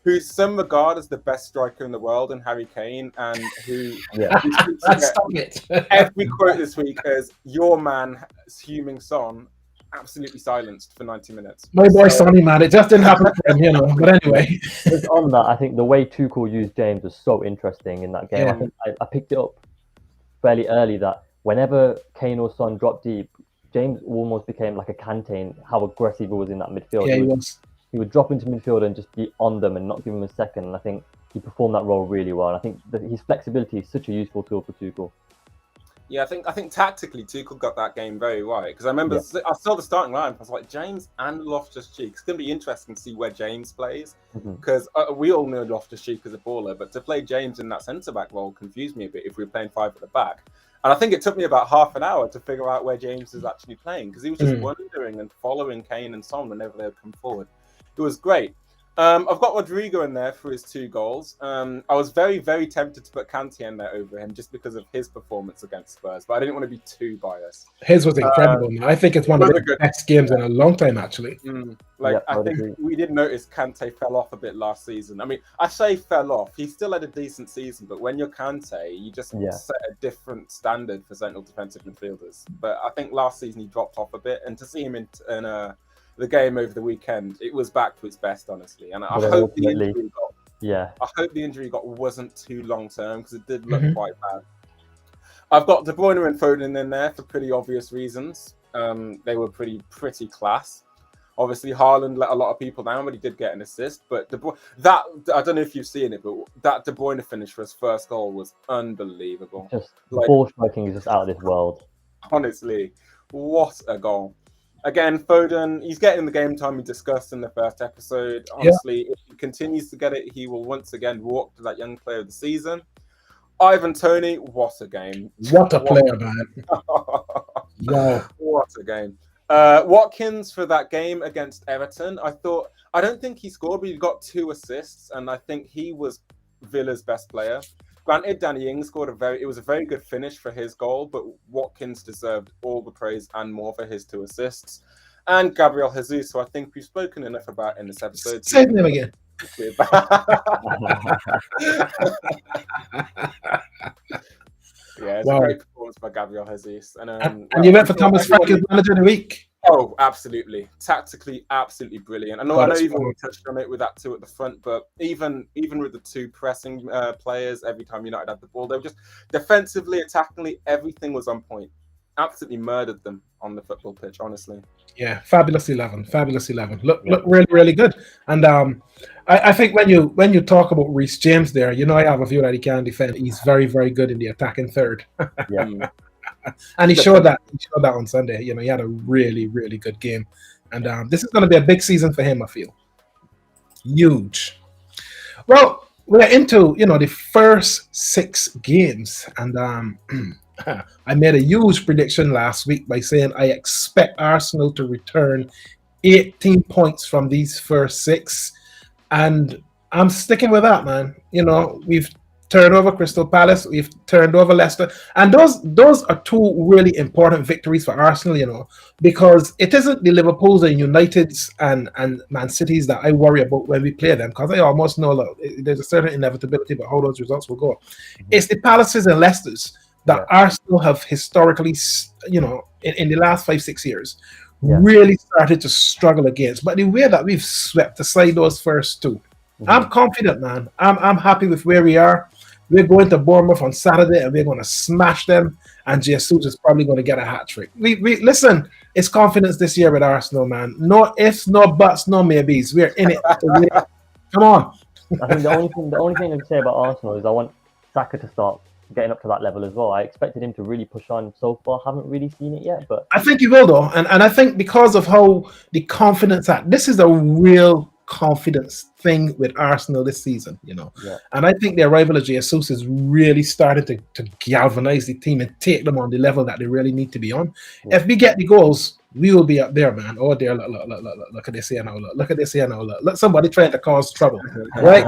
who some regard as the best striker in the world in Harry Kane, and who we seem to get Stop it. every quote this week as your man, Heung-min Son, absolutely silenced for 90 minutes. My boy Sonny, man, it just didn't happen for him, But anyway. Just on that, I think the way Tuchel used James was so interesting in that game. Yeah. I think I picked it up fairly early that whenever Kane or Son dropped deep, James almost became like a Kante in how aggressive he was in that midfield. Yeah, he was. He would drop into midfield and just be on them and not give them a second. And I think he performed that role really well. And I think that his flexibility is such a useful tool for Tuchel. Yeah, I think tactically Tuchel got that game very right, because I remember I saw the starting line. I was like, James and Loftus-Cheek. It's going to be interesting to see where James plays, because we all know Loftus-Cheek as a baller, but to play James in that centre back role confused me a bit if we were playing 5 at the back. And I think it took me about half an hour to figure out where James is actually playing, because he was just wandering and following Kane and Son whenever they would come forward. It was great. I've got Rodrigo in there for his 2 goals. I was very, very tempted to put Kante in there over him just because of his performance against Spurs, but I didn't want to be too biased. His was incredible. I think it's one of the best games in a long time, actually. I think we did notice Kante fell off a bit last season. I mean, I say fell off. He still had a decent season, but when you're Kante, you just set a different standard for central defensive midfielders. But I think last season he dropped off a bit, and to see him in the game over the weekend, it was back to its best, honestly. And I hope the injury got wasn't too long term, because it did look quite bad. I've got De Bruyne and Foden in there for pretty obvious reasons. They were pretty class. Obviously, Haaland let a lot of people down, but he did get an assist. But that I don't know if you've seen it, but that De Bruyne finish for his first goal was unbelievable. Just ball striking is just out of this world. Honestly, what a goal! Again, Foden, he's getting the game time we discussed in the first episode. Honestly, if he continues to get it, he will once again walk to that young player of the season. Ivan Toney, what a game. What a player, man. Wow. What a game. Watkins for that game against Everton, I don't think he scored, but he got 2 assists, and I think he was Villa's best player. Granted, Danny Ings scored it was a very good finish for his goal, but Watkins deserved all the praise and more for his 2 assists. And Gabriel Jesus, who I think we've spoken enough about in this episode. Say him again. It's a great performance by Gabriel Jesus. And you went for Thomas Frank as manager of the week. Oh, absolutely. Tactically, absolutely brilliant. I know even we touched on it with that 2 at the front, but even with the 2 pressing players, every time United had the ball, they were just defensively, attackingly, everything was on point. Absolutely murdered them on the football pitch, honestly. Yeah, fabulous 11. Look really, really good. And I think when you talk about Reece James there, I have a view that he can defend. He's very, very good in the attacking third. And he showed that on Sunday. He had a really, really good game. And this is going to be a big season for him, I feel. Huge. Well, we're into, the first 6 games. And I made a huge prediction last week by saying I expect Arsenal to return 18 points from these first 6. And I'm sticking with that, man. We've turned over Crystal Palace, we've turned over Leicester, and those are 2 really important victories for Arsenal, because it isn't the Liverpools and Uniteds and Man Cities that I worry about when we play them, because I almost know there's a certain inevitability about how those results will go. It's the Palaces and Leicesters that Arsenal have historically, in the last 5-6 years, really started to struggle against. But the way that we've swept aside those first 2, I'm confident, man. I'm happy with where we are. We're going to Bournemouth on Saturday, and we're going to smash them. And Jesus is probably going to get a hat trick. We listen. It's confidence this year with Arsenal, man. No ifs, no buts, no maybes. We're in it. Come on. I think the only thing I can say about Arsenal is I want Saka to start getting up to that level as well. I expected him to really push on so far. Haven't really seen it yet, but I think he will, though. And I think because of how the confidence this is a real confidence thing with Arsenal this season, and I think the arrival of Jesus has really started to galvanize the team and take them on the level that they really need to be on. If we get the goals, we will be up there, man. Oh dear, look at this here now. Look at this here now. Look, somebody trying to cause trouble, right?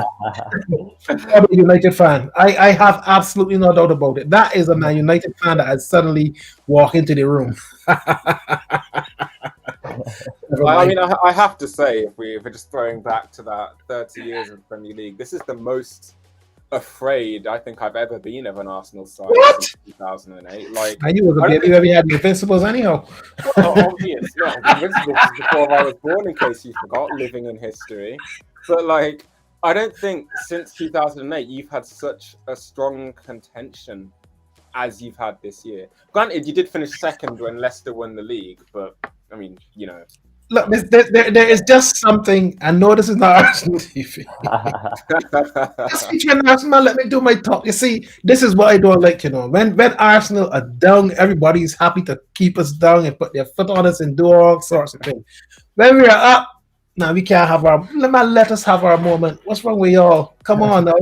I'm a United fan. I have absolutely no doubt about it. That is a Man United fan that has suddenly walked into the room. I mean, I have to say, if we're just throwing back to that 30 years of the Premier League, this is the most afraid I think I've ever been of an Arsenal side since 2008. Like, I knew it was a baby. You had the Invincibles anyhow. Well, obvious, yeah. The Invincibles was before I was born, in case you forgot, living in history. But like, I don't think since 2008 you've had such a strong contention as you've had this year. Granted, you did finish second when Leicester won the league, but I mean, you know. Look, there is just something. I know this is not Arsenal TV. Just featuring Arsenal, let me do my talk. You see, this is what I don't like, you know. When Arsenal are down, everybody's happy to keep us down and put their foot on us and do all sorts of things. When we are up, now we can't have our. Let us have our moment. What's wrong with y'all? Come on now.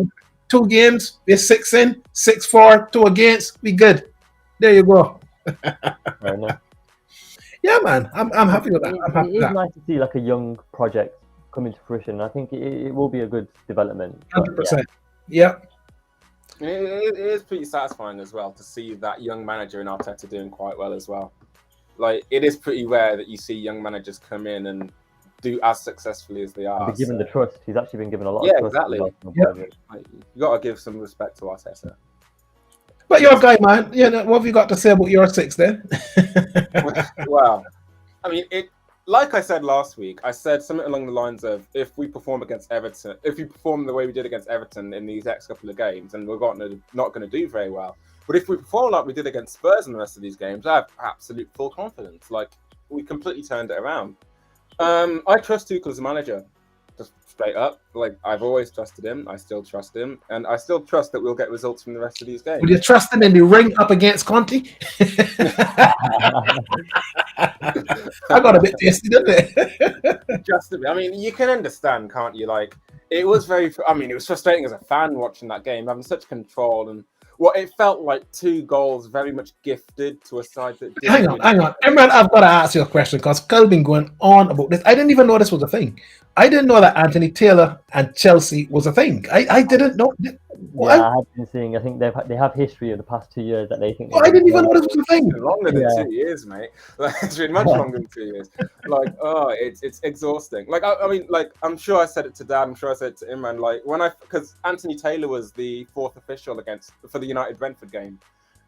2 games, we're 6 in, 6-4, 2 against. We good. There you go. Fair enough. Yeah, man, I'm happy with that. It is nice to see like a young project come into fruition. I think it will be a good development. 100%. Yeah. It is pretty satisfying as well to see that young manager in Arteta doing quite well as well. Like, it is pretty rare that you see young managers come in and do as successfully as they are. Be given the trust. He's actually been given a lot of trust. Exactly. Like, you got to give some respect to Arteta. But your guy, man, you know, what have you got to say about your 6 then? Well, I mean, like I said last week, I said something along the lines of, if we perform against Everton, if we perform the way we did against Everton in these next couple of games, and we're not going to do very well. But if we perform like we did against Spurs in the rest of these games, I have absolute full confidence. Like, we completely turned it around. I trust Tuchel as a manager. Just straight up, like, I've always trusted him. I still trust him, and I still trust that we'll get results from the rest of these games. Will you trust him in the ring up against Conte? I got a bit tasty, didn't it? Just a bit. I mean, you can understand, can't you? Like, it was frustrating as a fan watching that game, having such control, and what it felt like 2 goals very much gifted to a side that didn't. Hang on. Imran, I've got to ask you a question because Kyle's been going on about this. I didn't even know this was a thing. I didn't know that Anthony Taylor and Chelsea was a thing. I didn't know. I have been seeing. I think they have history of the past 2 years that they think. I didn't even know this was a thing. Longer than 2 years, mate. Like, it's been much longer than 2 years. Like, it's exhausting. Like, I mean, like, I'm sure I said it to Dad. I'm sure I said it to Imran. Like, because Anthony Taylor was the 4th official for the United Brentford game,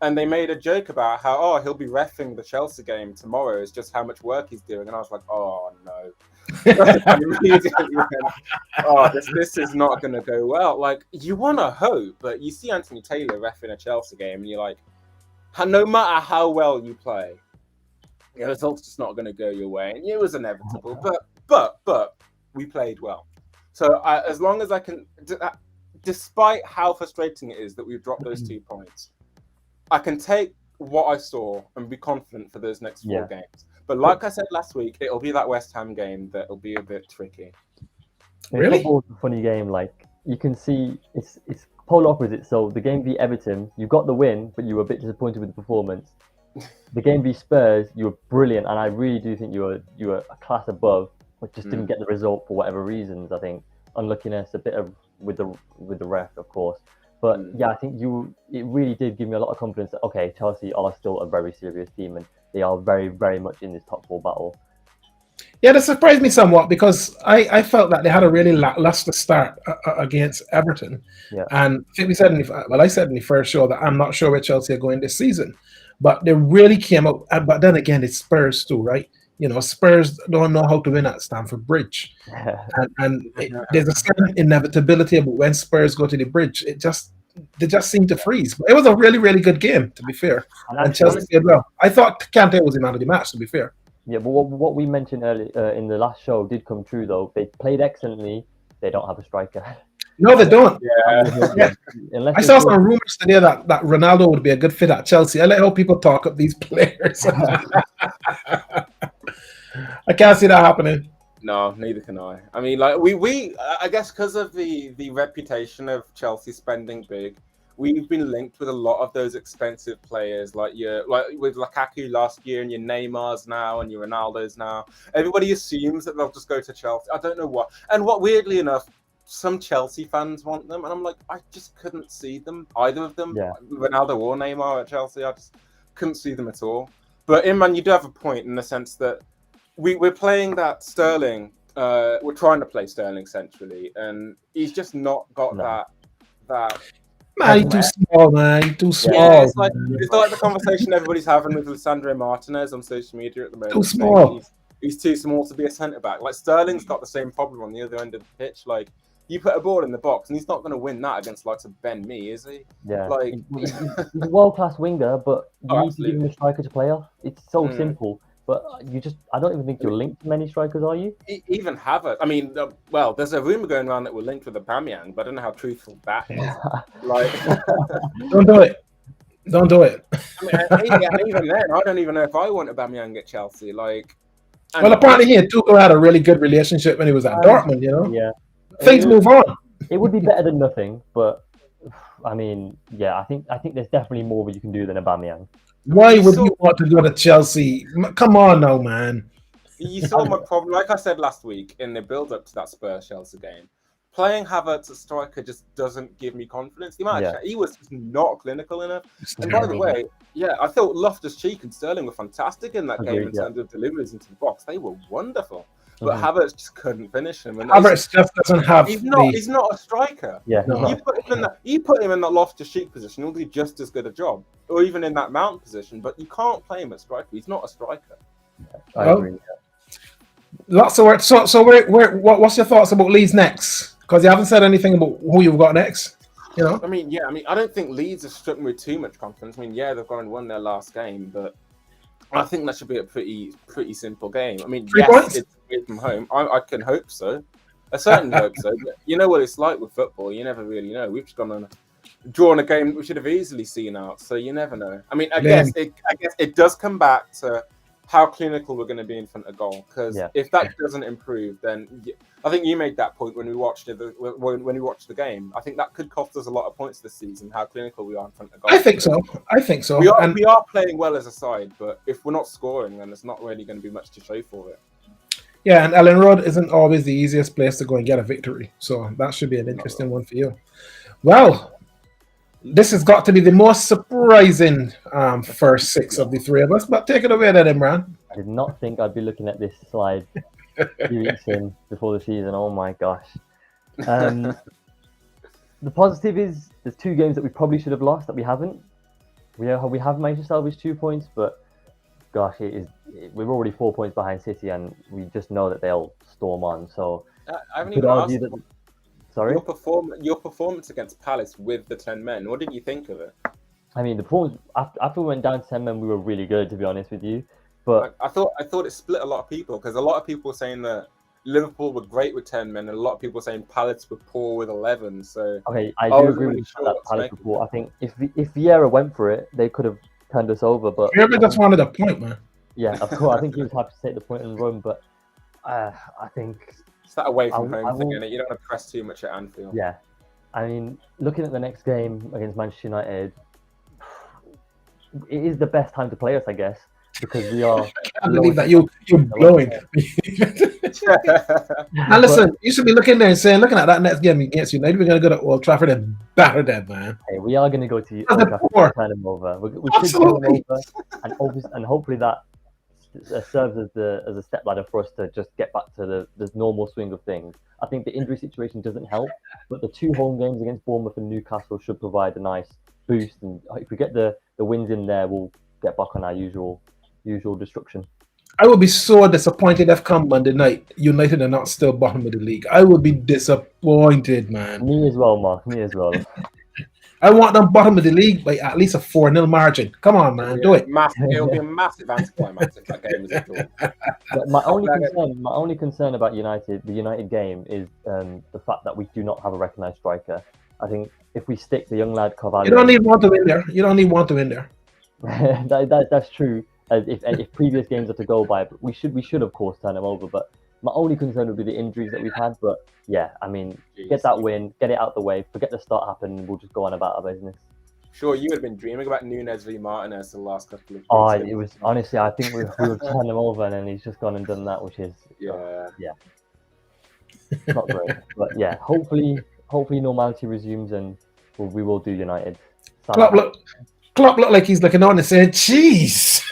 and they made a joke about how he'll be reffing the Chelsea game tomorrow. It's just how much work he's doing, and I was like, oh no. This is not going to go well. Like, you want to hope, but you see Anthony Taylor reffing a Chelsea game, and you're like, no matter how well you play, the result's just not going to go your way, and it was inevitable. But we played well. So as long as I can, despite how frustrating it is that we've dropped those 2 points, I can take what I saw and be confident for those next 4 games. But like I said last week, it'll be that West Ham game that'll be a bit tricky. Really? Football's a funny game. Like, you can see it's polar opposite. So the game v Everton, you got the win, but you were a bit disappointed with the performance. The game v Spurs, you were brilliant, and I really do think you were a class above, but just didn't get the result for whatever reasons. I think unluckiness, a bit of with the ref, of course. But yeah, I think it really did give me a lot of confidence that, okay, Chelsea are still a very serious team, and they are very, very much in this top 4 battle. Yeah, that surprised me somewhat because I felt that they had a really lackluster start against Everton. Yeah. And I think I said in the first show that I'm not sure where Chelsea are going this season. But they really came out. But then again, it's Spurs too, right? You know, Spurs don't know how to win at Stamford Bridge. There's a certain inevitability about when Spurs go to the bridge. They just seem to freeze. But it was a really, really good game, to be fair. And Chelsea did well. I thought Kante was the man of the match, to be fair. Yeah, but what we mentioned earlier in the last show did come true, though. They played excellently. They don't have a striker. No, they don't. Yeah. I saw some rumors today that Ronaldo would be a good fit at Chelsea. I like how people talk up these players. I can't see that happening. No, neither can I. I mean, like, we I guess because of the reputation of Chelsea spending big, we've been linked with a lot of those expensive players, like with Lukaku last year, and your Neymars now, and your Ronaldos now. Everybody assumes that they'll just go to Chelsea. I don't know what. And what, weirdly enough, some Chelsea fans want them, and I'm like, I just couldn't see them, either of them, Ronaldo or Neymar at Chelsea. I just couldn't see them at all. But Imran, you do have a point in the sense that we're playing that Sterling. We're trying to play Sterling centrally, and he's just not got that. Man, he's too small, man. He's too small. Yeah, it's like the conversation everybody's having with Lisandro Martinez on social media at the moment. Too small. He's too small to be a centre back. Like Sterling's got the same problem on the other end of the pitch. Like you put a ball in the box, and he's not going to win that against like Ben Mee, is he? Yeah. Like he's a world-class winger, but you need to give him a striker to play off. It's so simple. But I don't even think you're linked to many strikers, are you? Even Havertz. I mean, well, there's a rumor going around that we're linked with Aubameyang, but I don't know how truthful that is. Like, don't do it. Don't do it. I mean, even then, I don't even know if I want Aubameyang at Chelsea. Like, well, apparently he and Tuchel had a really good relationship when he was at Dortmund. You know, yeah. Things move on. It would be better than nothing, but I mean, yeah, I think there's definitely more that you can do than Aubameyang. Why would you want to go to Chelsea? Come on now, man. You saw my problem. Like I said last week in the build-up to that Spurs-Chelsea game, playing Havertz as striker just doesn't give me confidence. He was just not clinical enough. And by the way, I thought Loftus-Cheek and Sterling were fantastic in that game in terms of deliveries into the box. They were wonderful. But Havertz just couldn't finish him. And Havertz just doesn't have. He's not a striker. Yeah, no. You put him in that Loftus-Cheek position, he'll do just as good a job, or even in that Mount position. But you can't play him as striker. He's not a striker. I agree. Lots of work. So what's your thoughts about Leeds next? Because you haven't said anything about who you've got next. You know. I mean, I don't think Leeds have struck me with too much confidence. I mean, they've gone and won their last game, but I think that should be a pretty simple game. I mean, points? It's away from home. I can hope so. I certainly hope so. But you know what it's like with football. You never really know. We've just gone on drawn a game that we should have easily seen out. So you never know. I mean, I guess it does come back to how clinical we're going to be in front of goal. Because if that doesn't improve, then I think you made that point when we watched it. When we watched the game, I think that could cost us a lot of points this season. How clinical we are in front of goal. I think so. We are playing well as a side, but if we're not scoring, then there's not really going to be much to show for it. Yeah, and Ellen Road isn't always the easiest place to go and get a victory. So that should be an interesting one for you. Well, this has got to be the most surprising first six of the three of us. But take it away then, Imran. I did not think I'd be looking at this slide a few weeks in before the season. Oh my gosh. The positive is there's two games that we probably should have lost that we haven't. We have managed to salvage 2 points, but gosh, we're already 4 points behind City, and we just know that they'll storm on. So I haven't even asked that. Sorry? Your performance against Palace with the 10 men, what did you think of it? I mean, the performance after we went down to 10 men, we were really good, to be honest with you. But I thought it split a lot of people, because a lot of people were saying that Liverpool were great with 10 men, and a lot of people were saying Palace were poor with 11. So okay, I do agree with that Palace report. I think if Vieira went for it, they could have turned us over. But Vieira just wanted a point, man. Yeah, of course. I think he was happy to take the point and run, but I think it's that away from home thing, innit? You don't want to press too much at Anfield. Yeah, I mean, looking at the next game against Manchester United, it is the best time to play us, I guess, because we are. I can't believe that you're blowing. Now listen, you should be looking there and saying, looking at that next game against United, we're going to go to Old Trafford and batter them, man. Hey, we are going to go to Old Trafford and turn them over. We should turn them over, and hopefully that serves as a step ladder for us to just get back to the normal swing of things. I think the injury situation doesn't help, but the two home games against Bournemouth and Newcastle should provide a nice boost. And if we get the wins in there, we'll get back on our usual destruction. I would be so disappointed if come Monday night United are not still bottom of the league. I would be disappointed, man. Me as well, Mark. Me as well. I want them bottom of the league by at least a 4-0 margin. Come on, man, do it. It'll be a massive anticlimax if that game is at all. But my only concern about the United game is the fact that we do not have a recognised striker. I think if we stick the young lad Carvalho, you don't need one to win there. You don't need one to win there. That's true. If previous games are to go by, but we should of course turn them over. But My only concern would be the injuries that we've had, but yeah, I mean, Jeez. get that win, get it out the way, forget the start happened, and we'll just go on about our business. Sure, you would have been dreaming about Nunes v Martinez the last couple of weeks. Oh, it was honestly, I think we would turn him over, and then he's just gone and done that, which is not great. But yeah, hopefully normality resumes, and we will do United. Klopp look like he's looking on and saying, "Jeez."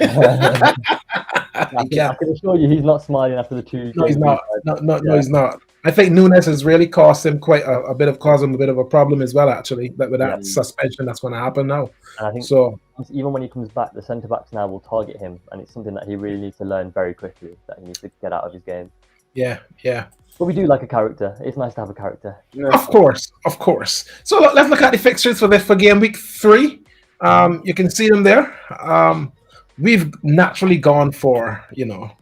I can assure you, he's not smiling after the two. No, he's not. No, he's not. I think Nunes has really caused him a bit of a problem as well. Actually, that with that suspension, that's going to happen now. And I think so. Even when he comes back, the centre backs now will target him, and it's something that he really needs to learn very quickly. That he needs to get out of his game. Yeah. But we do like a character. It's nice to have a character. Of course. So let's look at the fixtures for game week 3. You can see them there. We've naturally gone for,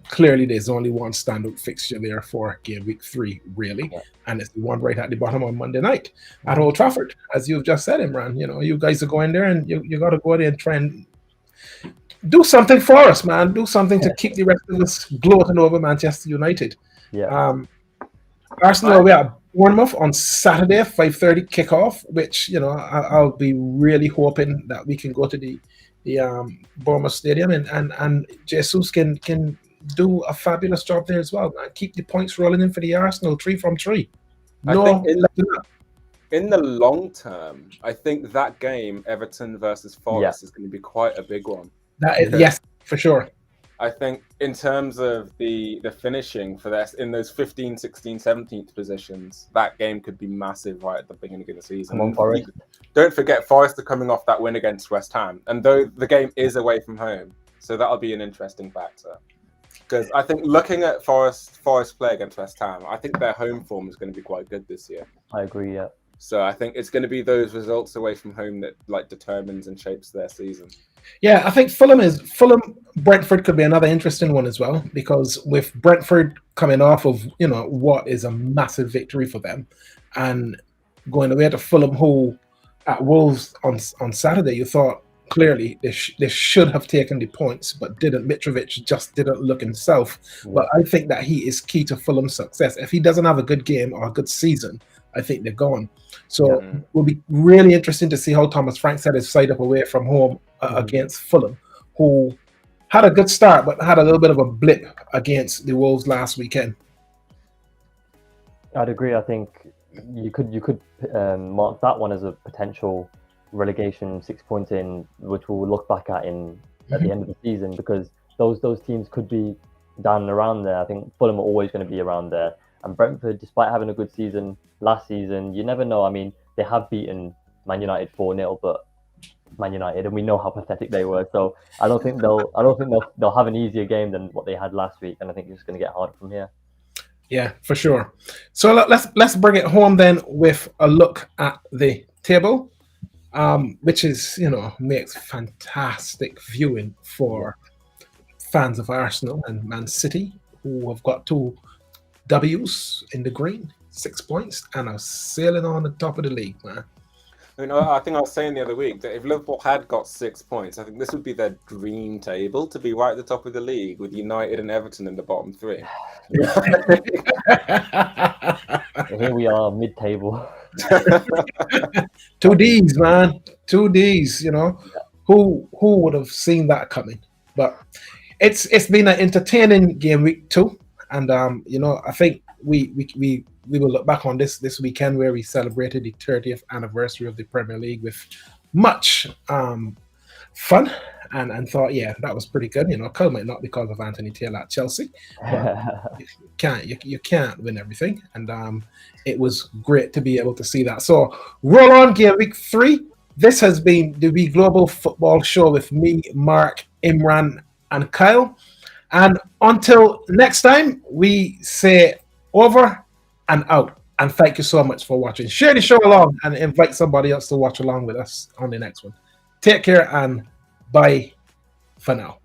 clearly there's only one standout fixture there for game week 3, really. Yeah. And it's the one right at the bottom on Monday night at Old Trafford, as you've just said, Imran. You guys are going there and you got to go there and try and do something for us, man. Do something to keep the rest of us gloating over Manchester United. Yeah. Arsenal we are Bournemouth on Saturday, 5:30 kickoff, which I'll be really hoping that we can go to the Bournemouth Stadium and Jesus can do a fabulous job there as well, man. Keep the points rolling in for the Arsenal 3 from 3. I think in the long term, I think that game, Everton versus Forest, is going to be quite a big one. Yes, for sure. I think in terms of the finishing for this, in those 15th, 16th, 17th positions, that game could be massive right at the beginning of the season. Come on, Forest. Don't forget, Forest are coming off that win against West Ham. And though the game is away from home, so that'll be an interesting factor. Because I think looking at Forest play against West Ham, I think their home form is going to be quite good this year. I agree, yeah. So I think it's going to be those results away from home that determines and shapes their season. Yeah, I think Brentford could be another interesting one as well, because with Brentford coming off of what is a massive victory for them, and going away to Fulham, who at Wolves on Saturday, you thought clearly they should have taken the points, but didn't. Mitrovic just didn't look himself. Yeah. But I think that he is key to Fulham's success. If he doesn't have a good game or a good season, I think they're gone. So it will be really interesting to see how Thomas Frank set his side up away from home against Fulham, who had a good start but had a little bit of a blip against the Wolves last weekend. I'd agree. I think you could mark that one as a potential relegation 6 points in, which we'll look back at at the end of the season, because those teams could be down and around there. I think Fulham are always going to be around there. And Brentford, despite having a good season last season, you never know. I mean, they have beaten Man United 4-0, but Man United, and we know how pathetic they were. So I don't think they'll have an easier game than what they had last week, and I think it's just going to get harder from here. Yeah, for sure. So let's bring it home then with a look at the table, which is makes fantastic viewing for fans of Arsenal and Man City, who have got 2 W's in the green, 6 points, and are sailing on the top of the league, man. I think I was saying the other week that if Liverpool had got 6 points, I think this would be their dream table, to be right at the top of the league with United and Everton in the bottom 3. Here we are, mid-table. 2 Ds, man. 2 Ds, Who would have seen that coming? But it's been an entertaining game week 2. And I think we will look back on this weekend where we celebrated the 30th anniversary of the Premier League with much fun and thought, that was pretty good. Cull might not because of Anthony Taylor at Chelsea. You can't win everything, and it was great to be able to see that. So roll on game week 3. This has been the We Global Football Show with me, Mark, Imran, and Kyle. And until next time, we say over and out. And thank you so much for watching. Share the show along and invite somebody else to watch along with us on the next one. Take care and bye for now.